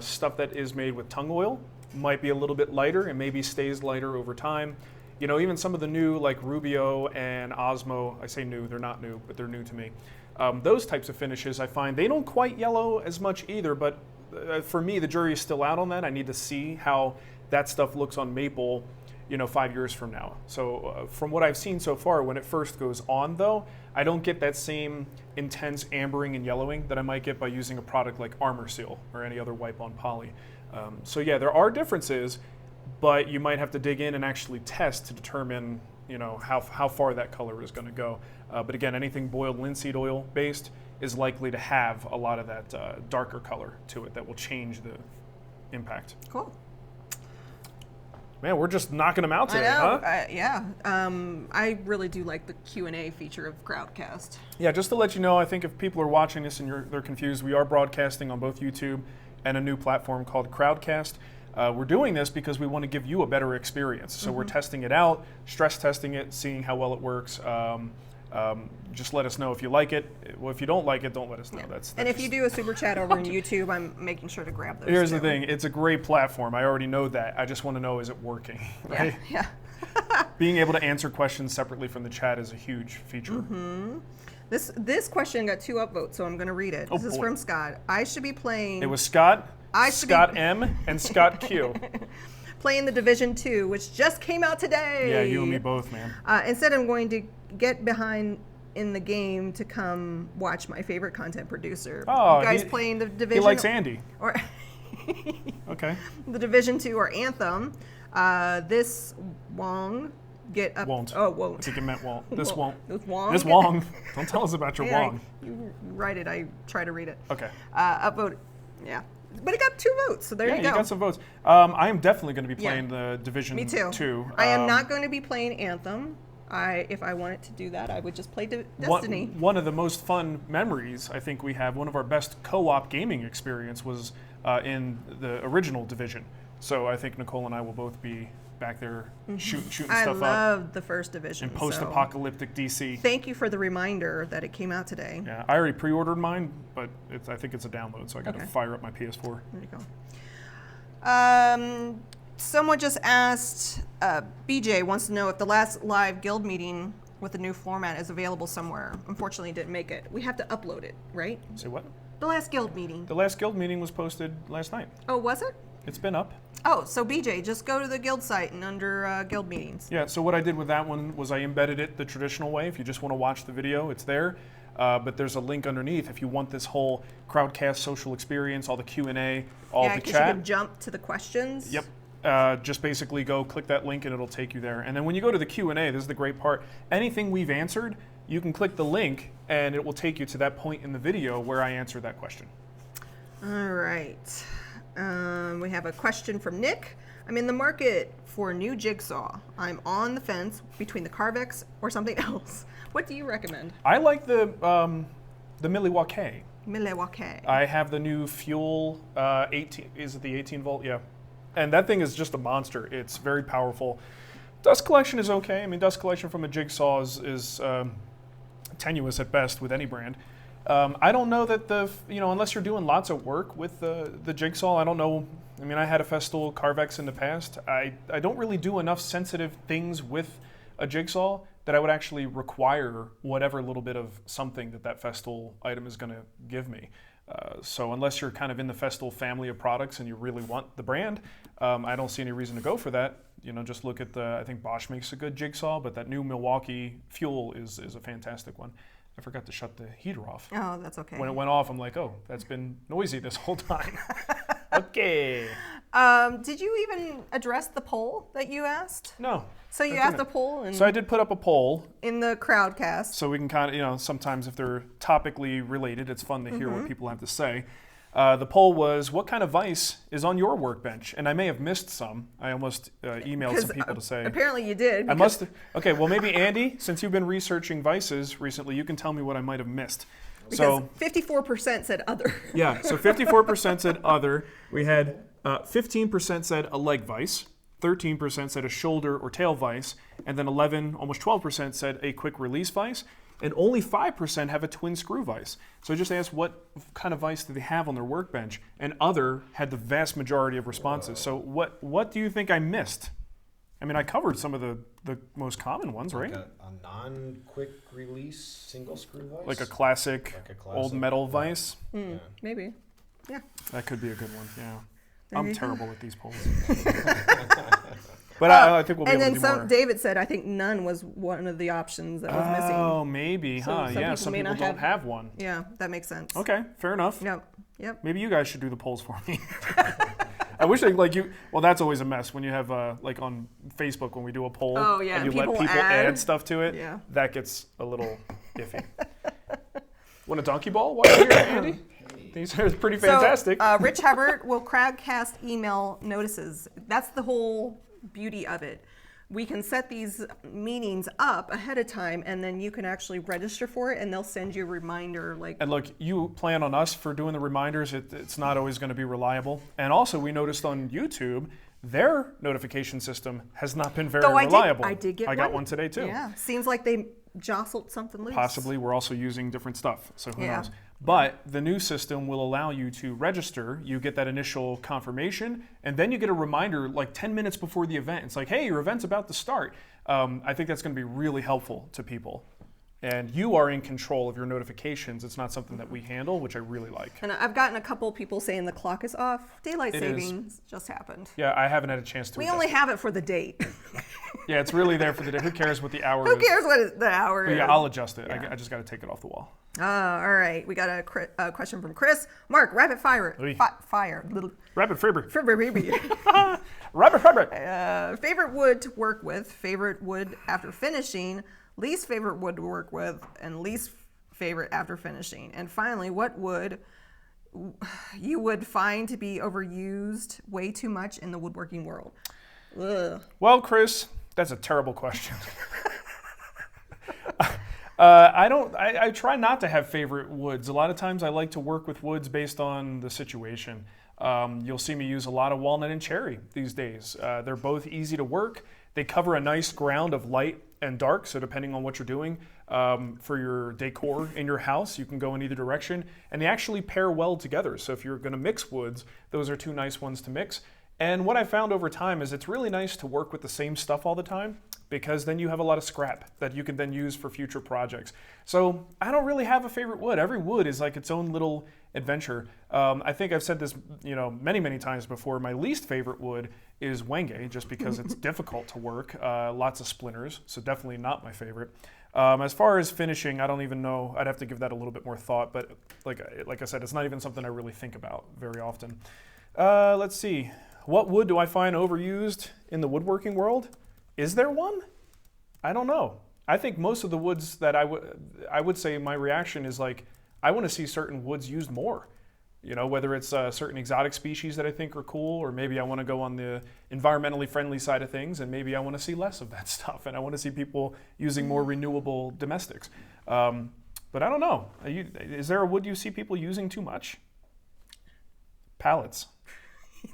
Stuff that is made with tung oil might be a little bit lighter and maybe stays lighter over time. Even some of the new, like Roubo and Osmo, I say new, they're not new, but they're new to me. Those types of finishes, I find they don't quite yellow as much either, but for me, the jury is still out on that. I need to see how that stuff looks on maple, 5 years from now. So from what I've seen so far, when it first goes on though, I don't get that same intense ambering and yellowing that I might get by using a product like Armor Seal or any other wipe-on poly. So yeah, there are differences, but you might have to dig in and actually test to determine, how far that color is going to go. But again, anything boiled linseed oil based is likely to have a lot of that darker color to it that will change the impact. Cool. Man, we're just knocking them out today, I know. huh? Yeah. I really do like the Q&A feature of CrowdCast. Yeah, just to let you know, I think if people are watching this and they're confused, we are broadcasting on both YouTube and a new platform called CrowdCast. We're doing this because we want to give you a better experience. So we're testing it out, stress testing it, seeing how well it works. Just let us know if you like it. Well, if you don't like it, don't let us know. Yeah. That's and if you do a super chat over on YouTube, I'm making sure to grab those. Here's too. the thing. It's a great platform. I already know that. I just want to know, is it working? Right? Yeah. Being able to answer questions separately from the chat is a huge feature. This question got 2 upvotes, so I'm going to read it. This is from Scott. I should be playing... It was Scott, Scott M, and Scott Q. Playing the Division 2, which just came out today. Yeah, you and me both, man. Instead, I'm going to get behind in the game to come watch my favorite content producer. Oh, you guys playing the Division? He likes Andy. Or Okay. the Division 2 or Anthem. This wong get up. Won't. Oh, I won't. think it meant won't. This won't. This wong. This wong. Don't tell us about your Yeah, wong. you write it. I try to read it. Okay. Upvoted. Yeah. But it got 2 votes, so there Yeah, you go. you got some votes. I am definitely going to be playing the Division Me too. 2. I am not going to be playing Anthem. If I wanted to do that, I would just play Destiny. One of the most fun memories I think we have, one of our best co-op gaming experience was in the original Division. So I think Nicole and I will both be back there shooting stuff up. I loved the first Division. In post-apocalyptic DC. Thank you for the reminder that it came out today. Yeah, I already pre-ordered mine, but I think it's a download, so I got to fire up my PS4. There you go. Someone just asked, BJ wants to know if the last live guild meeting with the new format is available somewhere. Unfortunately, didn't make it. We have to upload it, right? Say what? The last guild meeting. The last guild meeting was posted last night. Oh, was it? It's been up. Oh, so BJ, just go to the guild site and under guild meetings. Yeah, so what I did with that one was I embedded it the traditional way. If you just want to watch the video, it's there. But there's a link underneath if you want this whole CrowdCast social experience, all the Q&A, all the because chat. you can jump to the questions. Yep. Just basically go click that link and it'll take you there. And then when you go to the Q&A, this is the great part. Anything we've answered, you can click the link and it will take you to that point in the video where I answered that question. All right. We have a question from Nick. I'm in the market for a new jigsaw. I'm on the fence between the Carvex or something else. What do you recommend? I like the Milwaukee. Milwaukee. I have the new Fuel 18. Is it the 18 volt? Yeah. And that thing is just a monster. It's very powerful. Dust collection is okay. I mean, dust collection from a jigsaw is tenuous at best with any brand. I don't know that unless you're doing lots of work with the jigsaw, I don't know. I mean, I had a Festool Carvex in the past. I don't really do enough sensitive things with a jigsaw that I would actually require whatever little bit of something that Festool item is going to give me. So unless you're kind of in the Festool family of products and you really want the brand, I don't see any reason to go for that. Just look at I think Bosch makes a good jigsaw, but that new Milwaukee Fuel is a fantastic one. I forgot to shut the heater off. Oh, that's okay. When it went off, I'm like, oh, that's been noisy this whole time. Okay. Did you even address the poll that you asked? No. So you asked a poll? So I did put up a poll. In the CrowdCast. So we can kind of, sometimes if they're topically related, it's fun to hear what people have to say. The poll was, what kind of vise is on your workbench? And I may have missed some. I almost emailed some people to say. Apparently you did. I must. Okay, well maybe Andy, since you've been researching vices recently, you can tell me what I might have missed. Because 54% said other. Yeah, so 54% said other. We had 15% said a leg vise, 13% said a shoulder or tail vise, and then almost 12% said a quick release vise. And only 5% have a twin screw vise. So I just asked what kind of vise do they have on their workbench, and other had the vast majority of responses. So what do you think I missed? I mean, I covered some of the most common ones, right? Like a non-quick release single screw vise? Like a classic, old metal vise? Yeah. Maybe. Yeah. That could be a good one, yeah. There I'm you go. terrible with these polls. But I think we'll be and able then to do more. David said, I think none was one of the options that was missing. Oh, maybe, So huh? some Yeah, people some may people not don't have one. Yeah, that makes sense. Okay, fair enough. Yep. Maybe you guys should do the polls for me. I wish well, that's always a mess when you have like on Facebook when we do a poll Oh, yeah, and you and let people people add. add stuff to it. Yeah. That gets a little iffy. Want a donkey ball while you're here, Andy? These are pretty fantastic. So, Rich Hubbard will CrowdCast email notices. That's the whole beauty of it. We can set these meetings up ahead of time, and then you can actually register for it, and they'll send you a reminder. And look, you plan on us for doing the reminders. It's not always going to be reliable. And also, we noticed on YouTube, their notification system has not been very reliable. I did get I got one today too. Yeah, seems like they jostled something loose. Possibly, we're also using different stuff, so who Yeah. knows. But the new system will allow you to register. You get that initial confirmation, and then you get a reminder like 10 minutes before the event. It's like, hey, your event's about to start. I think that's going to be really helpful to people. And you are in control of your notifications. It's not something that we handle, which I really like. And I've gotten a couple people saying the clock is off. Daylight It savings just happened. Yeah, I haven't had a chance to We adjust only it. have it for the date. Yeah, it's really there for the day. Who cares what the hour Who is? cares what the hour But is? yeah, I'll adjust it. Yeah. I just got to take it off the wall. All right. We got a question from Chris. Mark, rapid fire. Oui. Fire. Little. Rapid fibber. Rapid fibber. Favorite wood to work with, favorite wood after finishing, least favorite wood to work with, and least favorite after finishing. And finally, what wood you would find to be overused way too much in the woodworking world? Ugh. Well, Chris, that's a terrible question. I try not to have favorite woods. A lot of times I like to work with woods based on the situation. You'll see me use a lot of walnut and cherry these days. They're both easy to work. They cover a nice ground of light and dark, so depending on what you're doing for your decor in your house, you can go in either direction. And they actually pair well together. So if you're going to mix woods, those are two nice ones to mix. And what I found over time is it's really nice to work with the same stuff all the time, because then you have a lot of scrap that you can then use for future projects. So I don't really have a favorite wood. Every wood is like its own little adventure. I think I've said this, many, many times before. My least favorite wood is wenge, just because it's difficult to work. Lots of splinters, so definitely not my favorite. As far as finishing, I don't even know. I'd have to give that a little bit more thought. But like I said, it's not even something I really think about very often. Let's see. What wood do I find overused in the woodworking world? Is there one? I don't know. I think most of the woods that I would say my reaction is like, I want to see certain woods used more. Whether it's certain exotic species that I think are cool, or maybe I want to go on the environmentally friendly side of things, and maybe I want to see less of that stuff, and I want to see people using more renewable domestics. But I don't know. Is there a wood you see people using too much? Pallets.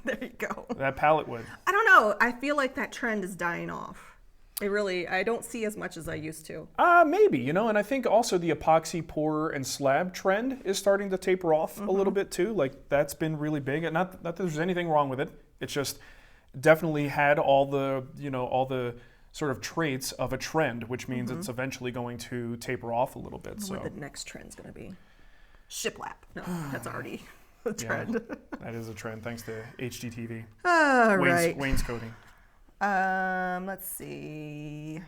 There you go. That pallet wood. I don't know. I feel like that trend is dying off. I don't see as much as I used to. Maybe, and I think also the epoxy pour and slab trend is starting to taper off a little bit too. Like that's been really big. And not that there's anything wrong with it. It's just definitely had all the sort of traits of a trend, which means it's eventually going to taper off a little bit. I wonder what the next trend's going to be. Shiplap. No, that's already a trend. Yeah, that is a trend thanks to HGTV. All right. Wainscoting. Let's see.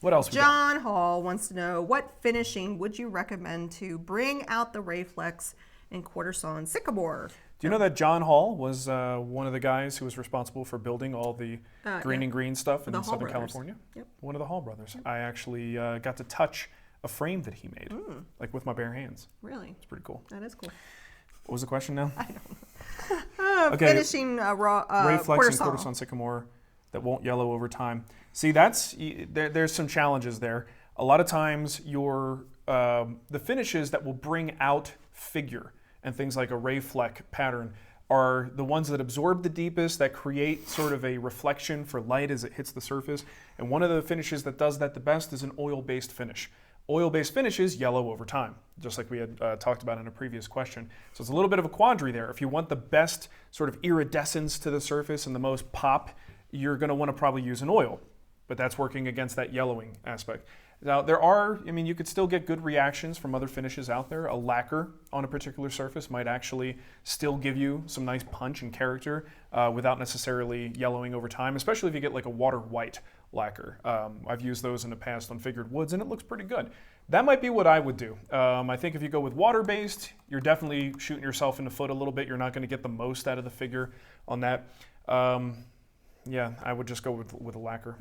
What else we got? John Hall wants to know, what finishing would you recommend to bring out the ray flex in quarter sawn sycamore? Do you know that John Hall was one of the guys who was responsible for building all the green and green stuff in The Hall Southern brothers. California? Yep. One of the Hall brothers. Yep. I actually got to touch a frame that he made, like with my bare hands. Really? It's pretty cool. That is cool. What was the question now? I don't know. Okay. Finishing Ray flex quarter and quarter sawn sycamore that won't yellow over time. See, there's some challenges there. A lot of times the finishes that will bring out figure and things like a ray fleck pattern are the ones that absorb the deepest, that create sort of a reflection for light as it hits the surface. And one of the finishes that does that the best is an oil-based finish. Oil-based finishes yellow over time, just like we had talked about in a previous question. So it's a little bit of a quandary there. If you want the best sort of iridescence to the surface and the most pop, you're going to want to probably use an oil, but that's working against that yellowing aspect. Now you could still get good reactions from other finishes out there. A lacquer on a particular surface might actually still give you some nice punch and character without necessarily yellowing over time, especially if you get like a water white lacquer. I've used those in the past on figured woods and it looks pretty good. That might be what I would do. I think if you go with water-based, you're definitely shooting yourself in the foot a little bit. You're not going to get the most out of the figure on that. Yeah, I would just go with a lacquer.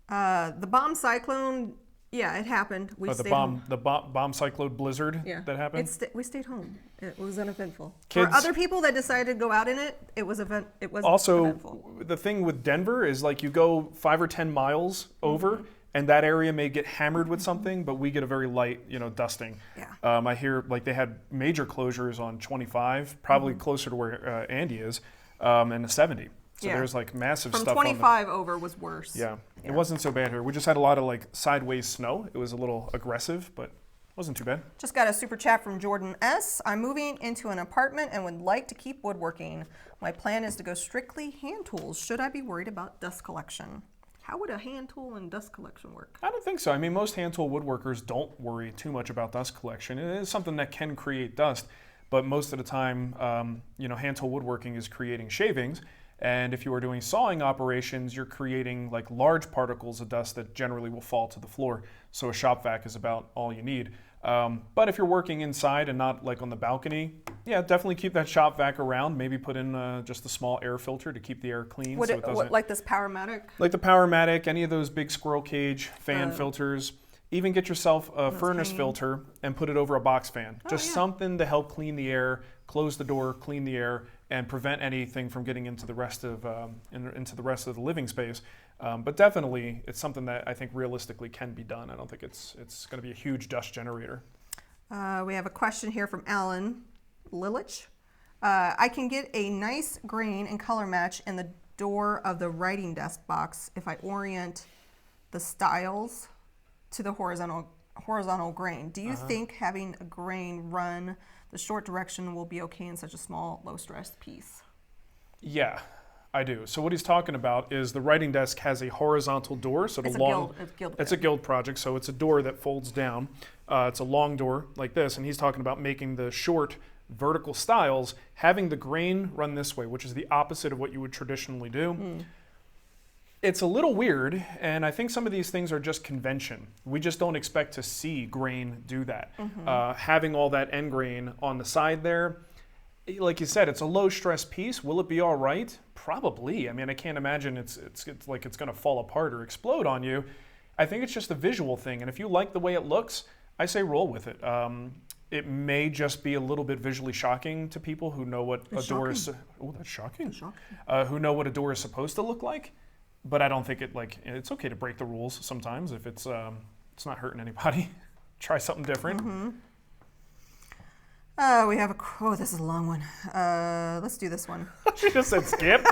The bomb cyclone, yeah, it happened. We stayed home. The bomb cyclone blizzard that happened? We stayed home. It was uneventful. Kids, For other people that decided to go out in it, it was eventful. Also, the thing with Denver is like you go 5 or 10 miles over, and that area may get hammered with something, but we get a very light, dusting. Yeah. I hear like they had major closures on 25, probably closer to where Andy is, and a 70. So there's like massive From stuff. From 25 over was worse. Yeah, it wasn't so bad here. We just had a lot of like sideways snow. It was a little aggressive, but it wasn't too bad. Just got a super chat from Jordan S. I'm moving into an apartment and would like to keep woodworking. My plan is to go strictly hand tools. Should I be worried about dust collection? How would a hand tool and dust collection work? I don't think so. I mean, most hand tool woodworkers don't worry too much about dust collection. It is something that can create dust, but most of the time, hand tool woodworking is creating shavings. And if you are doing sawing operations, you're creating like large particles of dust that generally will fall to the floor. So a shop vac is about all you need. But if you're working inside and not like on the balcony, yeah, definitely keep that shop vac around. Maybe put in just a small air filter to keep the air clean. Would like this Powermatic? Like the Powermatic, any of those big squirrel cage fan filters. Even get yourself a furnace filter and put it over a box fan. Just something to help clean the air, close the door, clean the air, and prevent anything from getting into the rest of the living space. But definitely, it's something that I think realistically can be done. I don't think it's going to be a huge dust generator. We have a question here from Alan Lilich. I can get a nice grain and color match in the door of the writing desk box if I orient the stiles to the horizontal grain. Do you think having a grain run the short direction will be okay in such a small, low-stress piece? Yeah, I do. So what he's talking about is the writing desk has a horizontal door. So it's a guild project, so it's a door that folds down. It's a long door like this, and he's talking about making the short vertical stiles, having the grain run this way, which is the opposite of what you would traditionally do. It's a little weird, and I think some of these things are just convention. We just don't expect to see grain do that. Having all that end grain on the side there, like you said, it's a low stress piece. Will it be all right? Probably. I mean, I can't imagine it's like it's going to fall apart or explode on you. I think it's just a visual thing, and if you like the way it looks, I say roll with it. It may just be a little bit visually shocking to people who know what a door is. Oh, that's shocking. Who know what a door is supposed to look like. But I don't think it's okay to break the rules sometimes if it's not hurting anybody. Try something different. We have this is a long one. Let's do this one. She just said skip.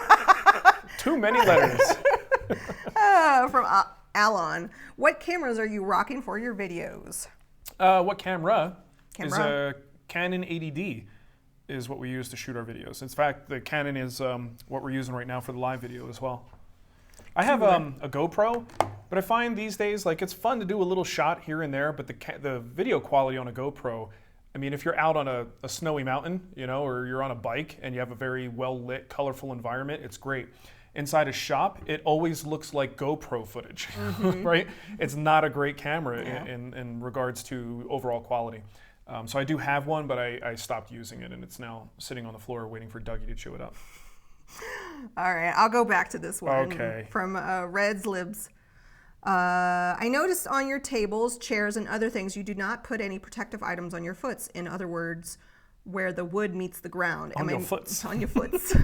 Too many letters. From Alon. What cameras are you rocking for your videos? What camera? Is a Canon 80D is what we use to shoot our videos. In fact, the Canon is what we're using right now for the live video as well. I have a GoPro, but I find these days it's fun to do a little shot here and there, but the video quality on a GoPro, I mean, if you're out on a snowy mountain, or you're on a bike and you have a very well-lit, colorful environment, it's great. Inside a shop, it always looks like GoPro footage, right? It's not a great camera in regards to overall quality. So I do have one, but I stopped using it, and it's now sitting on the floor waiting for Dougie to chew it up. All right, I'll go back to this one. Okay. From Reds Libs. I noticed on your tables, chairs, and other things, you do not put any protective items on your foots. In other words, where the wood meets the ground. On your foots. On your foots.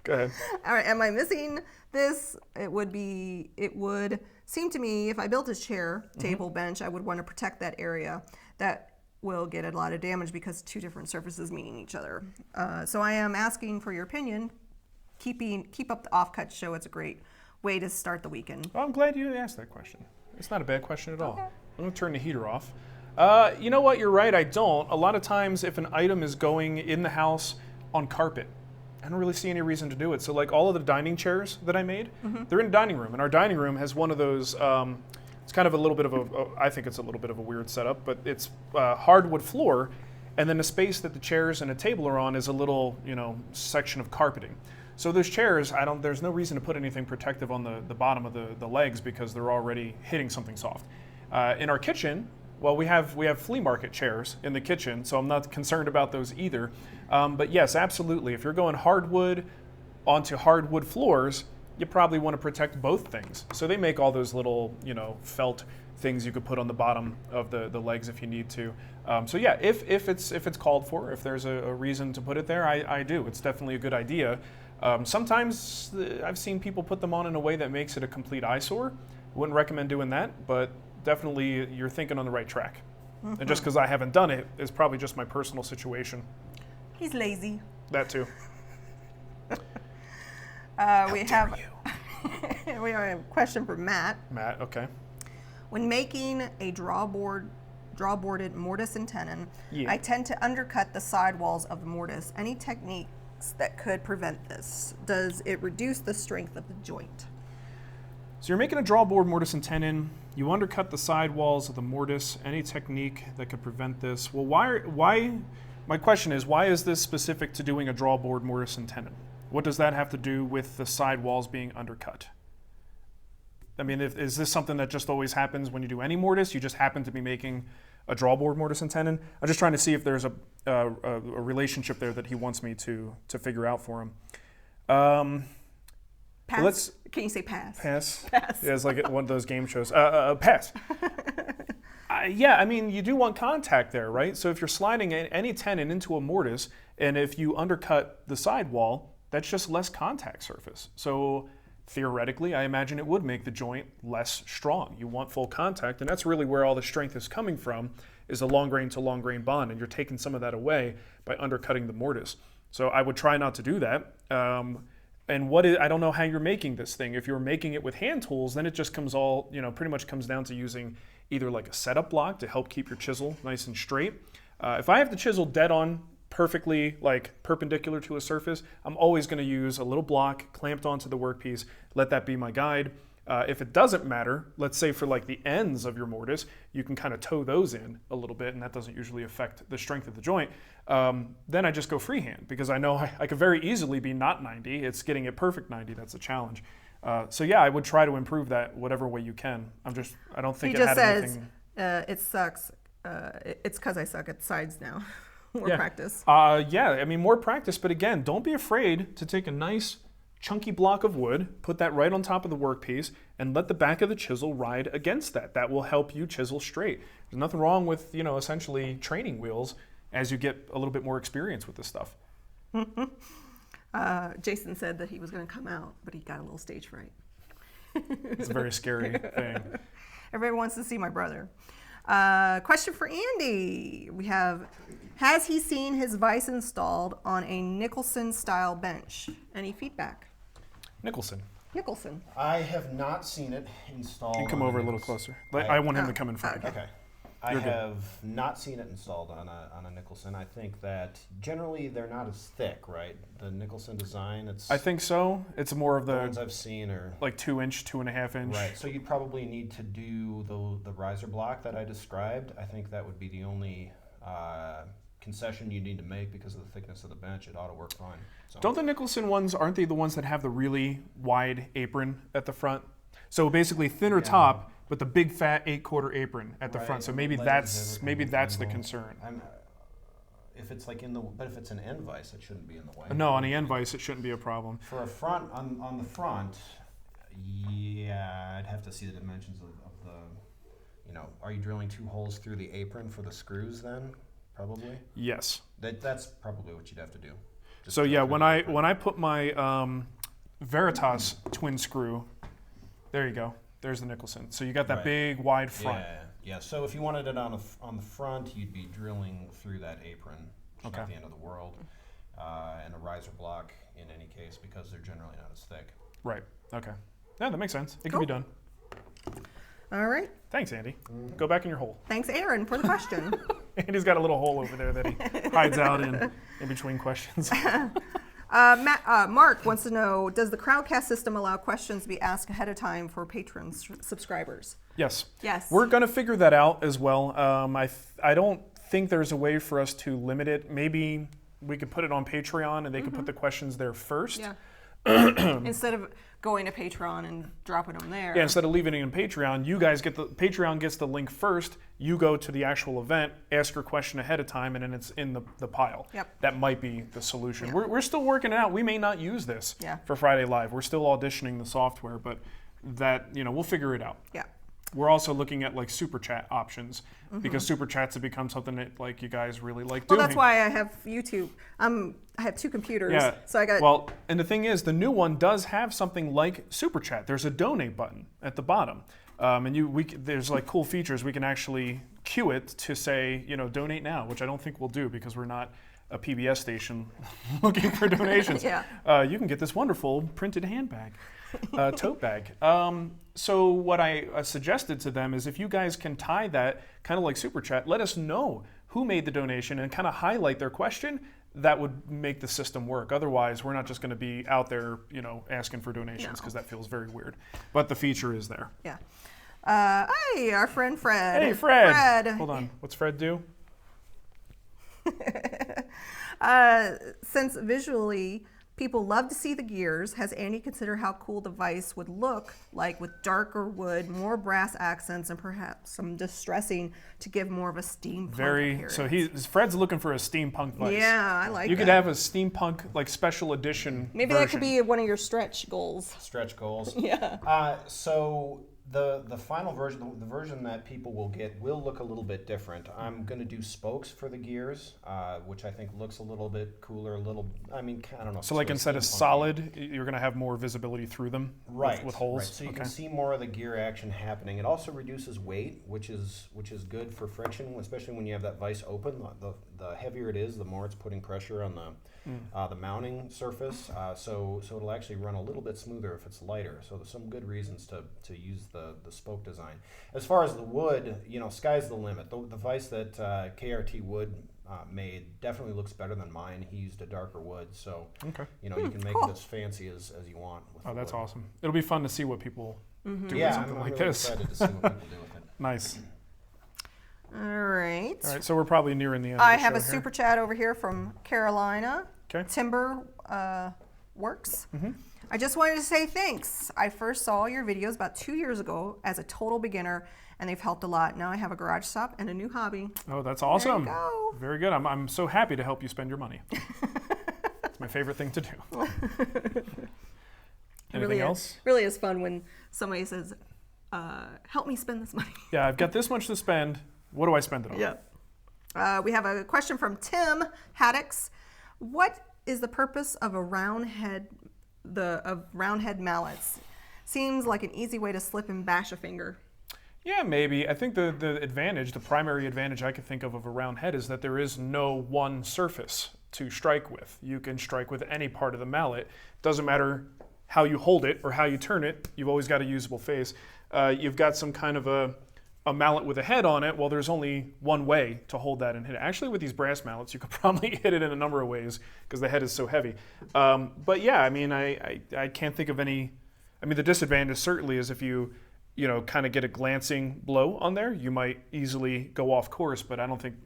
Go ahead. All right, am I missing this? It would seem to me if I built a chair, table, bench, I would want to protect that area. That will get a lot of damage because two different surfaces meeting each other. So I am asking for your opinion. Keep up the offcut show. It's a great way to start the weekend. Well, I'm glad you asked that question. It's not a bad question at all. I'm going to turn the heater off. You know what? You're right. I don't. A lot of times if an item is going in the house on carpet, I don't really see any reason to do it. So all of the dining chairs that I made, they're in the dining room. And our dining room has one of those, it's kind of a little bit of I think it's a little bit of a weird setup, but it's hardwood floor. And then the space that the chairs and a table are on is a little, section of carpeting. So those chairs, there's no reason to put anything protective on the bottom of the legs because they're already hitting something soft. In our kitchen, well, we have flea market chairs in the kitchen, so I'm not concerned about those either. But yes, absolutely. If you're going hardwood onto hardwood floors, you probably want to protect both things. So they make all those little, felt things you could put on the bottom of the legs if you need to. So yeah, if it's called for, if there's a reason to put it there, I do. It's definitely a good idea. Sometimes I've seen people put them on in a way that makes it a complete eyesore. Wouldn't recommend doing that, but definitely you're thinking on the right track. And just because I haven't done it is probably just my personal situation. He's lazy. That too. We have a question for Matt. Matt, okay. When making a drawboarded mortise and tenon, I tend to undercut the sidewalls of the mortise. Any techniques that could prevent this? Does it reduce the strength of the joint? So you're making a drawboard mortise and tenon. You undercut the side walls of the mortise. Any technique that could prevent this? Well, why? My question is, why is this specific to doing a drawboard mortise and tenon? What does that have to do with the side walls being undercut? I mean, is this something that just always happens when you do any mortise? You just happen to be making a drawboard mortise and tenon? I'm just trying to see if there's a relationship there that he wants me to figure out for him. Pass. Can you say pass? Pass. Pass. Yeah, it's like one of those game shows. Pass. Yeah, I mean, you do want contact there, right? So if you're sliding any tenon into a mortise, and if you undercut the sidewall, that's just less contact surface. So theoretically, I imagine it would make the joint less strong. You want full contact, and that's really where all the strength is coming from, is a long grain to long grain bond, and you're taking some of that away by undercutting the mortise. So I would try not to do that. And I don't know how you're making this thing. If you're making it with hand tools, then it just comes all, pretty much comes down to using either like a setup block to help keep your chisel nice and straight. If I have the chisel dead on, perfectly like perpendicular to a surface, I'm always going to use a little block clamped onto the workpiece. Let that be my guide. If it doesn't matter, let's say for like the ends of your mortise, you can kind of toe those in a little bit, and that doesn't usually affect the strength of the joint. Then I just go freehand, because I know I could very easily be not 90. It's getting it perfect 90 that's a challenge. So yeah, I would try to improve that whatever way you can. I don't think he it just had says, anything. it sucks. It's because I suck at sides now. More practice. Yeah, I mean, more practice, but again, don't be afraid to take a nice chunky block of wood, put that right on top of the workpiece, and let the back of the chisel ride against that. That will help you chisel straight. There's nothing wrong with, essentially training wheels as you get a little bit more experience with this stuff. Jason said that he was going to come out, but he got a little stage fright. It's a very scary thing. Everybody wants to see my brother. Question for Andy. We have, has he seen his Vise installed on a Nickelson style bench? Any feedback? Nickelson. I have not seen it installed. You come over a little closer. I want him to come in front. Okay. I have not seen it installed on a Nickelson. I think that generally they're not as thick, right? The Nickelson design, I think so. It's more of the ones I've seen are like 2-inch, 2.5-inch. Right. So you'd probably need to do the riser block that I described. I think that would be the only concession you need to make because of the thickness of the bench. It ought to work fine. So. Don't the Nickelson ones, aren't they the ones that have the really wide apron at the front? So basically thinner top, but the big fat 8/4 apron at the front. So maybe that's the concern. If it's like but if it's an end vise, it shouldn't be in the way. No, on the end vise, it shouldn't be a problem. For a front, on the front, yeah, I'd have to see the dimensions of the, are you drilling 2 holes through the apron for the screws then? Probably. Yes. That's probably what you'd have to do. So yeah, when I put my Veritas twin screw, there you go. There's the Nickelson. So you got that big wide front. Yeah. So if you wanted it on the front, you'd be drilling through that apron. It's not the end of the world. And a riser block in any case, because they're generally not as thick. Right. Okay. Yeah, that makes sense. It can be done. All right. Thanks, Andy. Go back in your hole. Thanks, Aaron, for the question. Andy's got a little hole over there that he hides out in between questions. Mark wants to know, does the CrowdCast system allow questions to be asked ahead of time for patron subscribers? Yes. Yes. We're going to figure that out as well. I don't think there's a way for us to limit it. Maybe we could put it on Patreon and they could put the questions there first. Yeah. Instead of going to Patreon and dropping them there. Yeah, instead of leaving it in Patreon, Patreon gets the link first. You go to the actual event, ask your question ahead of time, and then it's in the pile. Yep. That might be the solution. Yep. We're still working it out. We may not use this for Friday Live. We're still auditioning the software, but that we'll figure it out. Yeah. We're also looking at like super chat options because super chats have become something that like you guys really like doing. Well, that's why I have YouTube. I have 2 computers, so I got. Well, and the thing is, the new one does have something like super chat. There's a donate button at the bottom, and there's like cool features. We can actually cue it to say donate now, which I don't think we'll do because we're not a PBS station looking for donations. You can get this wonderful printed handbag. Tote bag. So what I suggested to them is if you guys can tie that kind of like Super Chat, let us know who made the donation and kind of highlight their question. that would make the system work. Otherwise, we're not just going to be out there, asking for donations, because that feels very weird. But the feature is there. Yeah. Hey, our friend Fred. Hey, Fred. Hold on. What's Fred do? Since visually people love to see the gears, has Andy considered how cool the Vise would look like with darker wood, more brass accents, and perhaps some distressing to give more of a steampunk appearance? So Fred's looking for a steampunk Vise. Yeah, I like that. You could have a steampunk special edition Maybe version. that could be one of your stretch goals. Stretch goals. Yeah. So the final version, the version that people will get, will look a little bit different. I'm going to do spokes for the gears, which I think looks a little bit cooler, I don't know. So like instead of solid, you're going to have more visibility through them with holes? Right. So you can see more of the gear action happening. It also reduces weight, which is good for friction, especially when you have that vise open. The heavier it is, the more it's putting pressure on the mounting surface. So it'll actually run a little bit smoother if it's lighter. So there's some good reasons to use the spoke design. As far as the wood, sky's the limit. The vise that KRT Wood made definitely looks better than mine. He used a darker wood, so you can make it as fancy as you want. With that's wood. awesome. It'll be fun to see what people do with something I'm like really this. excited to see what people do with it. Nice. All right. All right, so we're probably nearing the end. I of the have a show super chat over here from Carolina. Okay. Timber Works. I just wanted to say thanks. I first saw your videos about 2 years ago as a total beginner, and they've helped a lot. Now I have a garage shop and a new hobby. Oh, that's awesome. There you go. Very good. I'm so happy to help you spend your money. It's my favorite thing to do. Anything else? Really is fun when somebody says, help me spend this money. Yeah, I've got this much to spend. What do I spend it on? Yeah. We have a question from Tim Haddix. What is the purpose of round head mallets? Seems like an easy way to slip and bash a finger. Yeah, maybe. I think the primary advantage I could think of a round head is that there is no one surface to strike with. You can strike with any part of the mallet. Doesn't matter how you hold it or how you turn it, you've always got a usable face. You've got some kind of a mallet with a head on it. Well, there's only one way to hold that and hit it. Actually, with these brass mallets, you could probably hit it in a number of ways because the head is so heavy. But yeah, I can't think of any. The disadvantage certainly is if you kind of get a glancing blow on there, you might easily go off course. But I don't think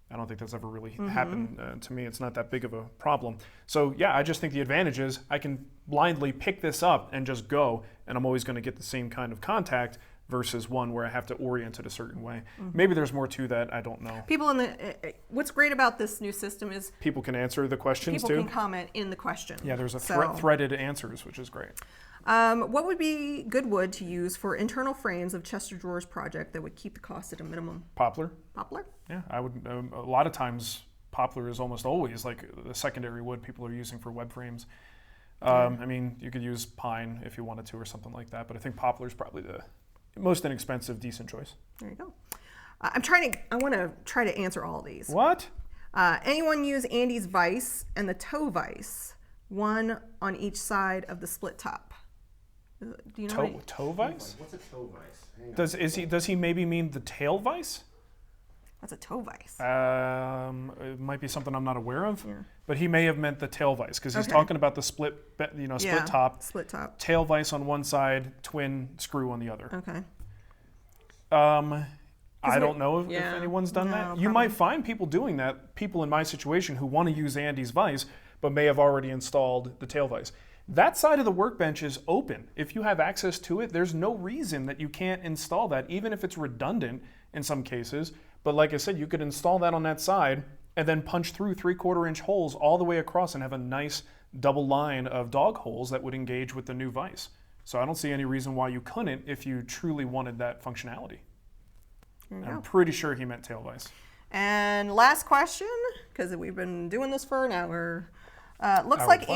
that's ever really happened to me. It's not that big of a problem. So yeah, I just think the advantage is I can blindly pick this up and just go, and I'm always going to get the same kind of contact versus one where I have to orient it a certain way. Maybe there's more to that. I don't know. People what's great about this new system is people can answer the questions people too. can comment in the question. Yeah, there's a threaded answers, which is great. What would be good wood to use for internal frames of chest of drawers project that would keep the cost at a minimum? Poplar. Poplar? Yeah, I would. A lot of times, poplar is almost always like the secondary wood people are using for web frames. You could use pine if you wanted to or something like that, but I think poplar is probably the most inexpensive, decent choice. There you go. I want to try to answer all these. What? Anyone use Andy's vise and the toe vise, one on each side of the split top? Do you know toe vise? What's a toe vise? Does he maybe mean the tail vise? What's a toe vise? It might be something I'm not aware of, but he may have meant the tail vise because he's talking about the split top. Split top. Tail vise on one side, twin screw on the other. Okay. I don't know if anyone's done that. You might find people doing that, people in my situation who want to use Andy's vise, but may have already installed the tail vise. That side of the workbench is open. If you have access to it, there's no reason that you can't install that, even if it's redundant in some cases. But like I said, you could install that on that side and then punch through 3/4 inch holes all the way across and have a nice double line of dog holes that would engage with the new vise. So I don't see any reason why you couldn't if you truly wanted that functionality. I'm pretty sure he meant tail vise. And last question, because we've been doing this for an hour. Looks like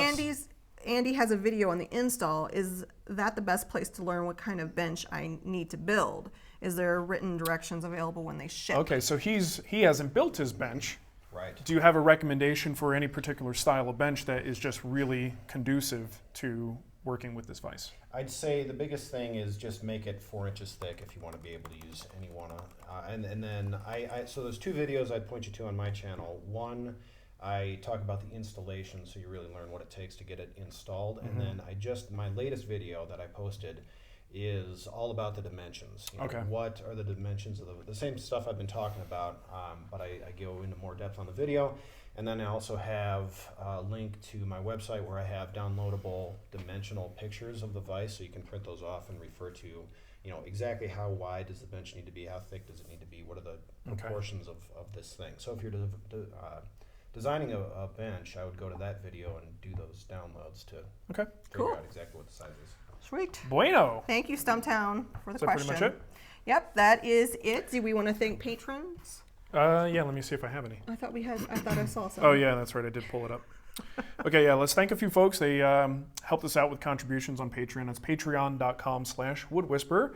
Andy has a video on the install. Is that the best place to learn what kind of bench I need to build? Is there written directions available when they ship? Okay, so he hasn't built his bench. Right. Do you have a recommendation for any particular style of bench that is just really conducive to working with this vise? I'd say the biggest thing is just make it 4 inches thick if you want to be able to use any one. And then so there's 2 videos I'd point you to on my channel. One I talk about the installation, so you really learn what it takes to get it installed. And then my latest video that I posted is all about the dimensions. You know, Okay. what are the dimensions of the same stuff I've been talking about, but I go into more depth on the video. And then I also have a link to my website where I have downloadable dimensional pictures of the vise, so you can print those off and refer to, you know, exactly how wide does the bench need to be, how thick does it need to be, what are the proportions of this thing. So if you're designing a bench, I would go to that video and do those downloads to figure out exactly what the size is. Sweet. Bueno. Thank you, Stumptown, for the Is that question. pretty much it? Yep, that is it. Do we want to thank patrons? Yeah, let me see if I have any. I thought I saw some. Oh, yeah, that's right. I did pull it up. Okay, yeah, let's thank a few folks. They helped us out with contributions on Patreon. It's patreon.com/woodwhisperer.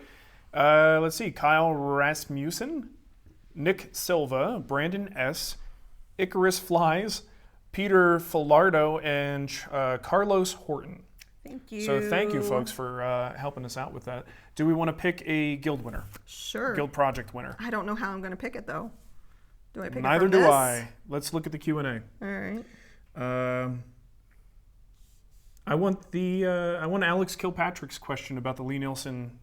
Let's see. Kyle Rasmussen, Nick Silva, Brandon S., Icarus Flies, Peter Filardo, and Carlos Horton. Thank you. So thank you, folks, for helping us out with that. Do we want to pick a guild winner? Sure. Guild project winner? I don't know how I'm going to pick it, though. Do I pick Neither it from do this? I. Let's look at the Q&A. All right. I want Alex Kilpatrick's question about the Lie Nielsen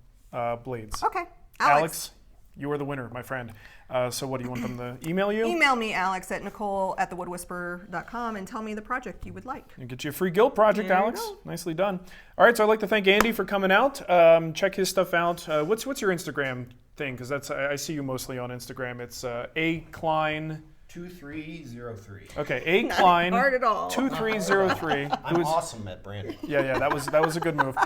blades. Okay. Alex, you are the winner, my friend. So what do you want them to email you? Email me, Alex, at nicole@thewoodwhisperer.com and tell me the project you would like. And get you a free guild project, There you Alex. go. Nicely done. All right, so I'd like to thank Andy for coming out. Check his stuff out. What's your Instagram thing? Because I see you mostly on Instagram. It's A Klein. 2303. Okay, A Klein. hard at all. 2303. I'm awesome at branding. Yeah, that was a good move.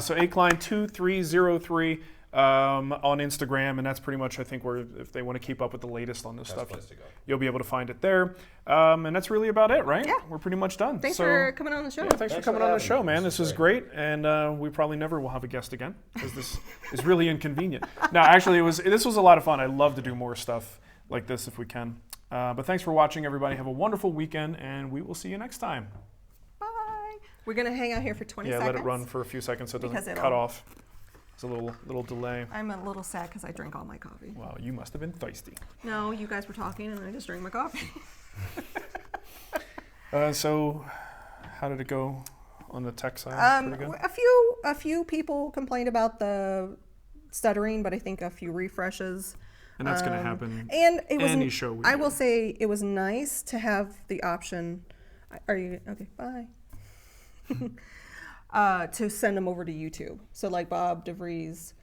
So A Klein 2303 on Instagram, and that's pretty much, I think, where if they want to keep up with the latest on this stuff, Place to go. you'll be able to find it there. And that's really about it, right? Yeah. We're pretty much done. Thanks So, for coming on the show. yeah, thanks for coming on the having show, me. man. This This is was great, and we probably never will have a guest again because this is really inconvenient. No, actually, this was a lot of fun. I'd love to do more stuff like this if we can. But thanks for watching, everybody. Have a wonderful weekend, and we will see you next time. Bye. We're going to hang out here for 20 Yeah, seconds. let it run for a few seconds so it Because doesn't it'll- cut off. It's a little delay. I'm a little sad because I drank all my coffee. Wow, you must have been thirsty. No, you guys were talking and I just drank my coffee. So, how did it go on the tech side? Pretty good? A few people complained about the stuttering, but I think a few refreshes. And that's going to happen. And it was. Any show we I do. will say it was nice to have the option. Are you okay? Bye. To send them over to YouTube. So like Bob DeVries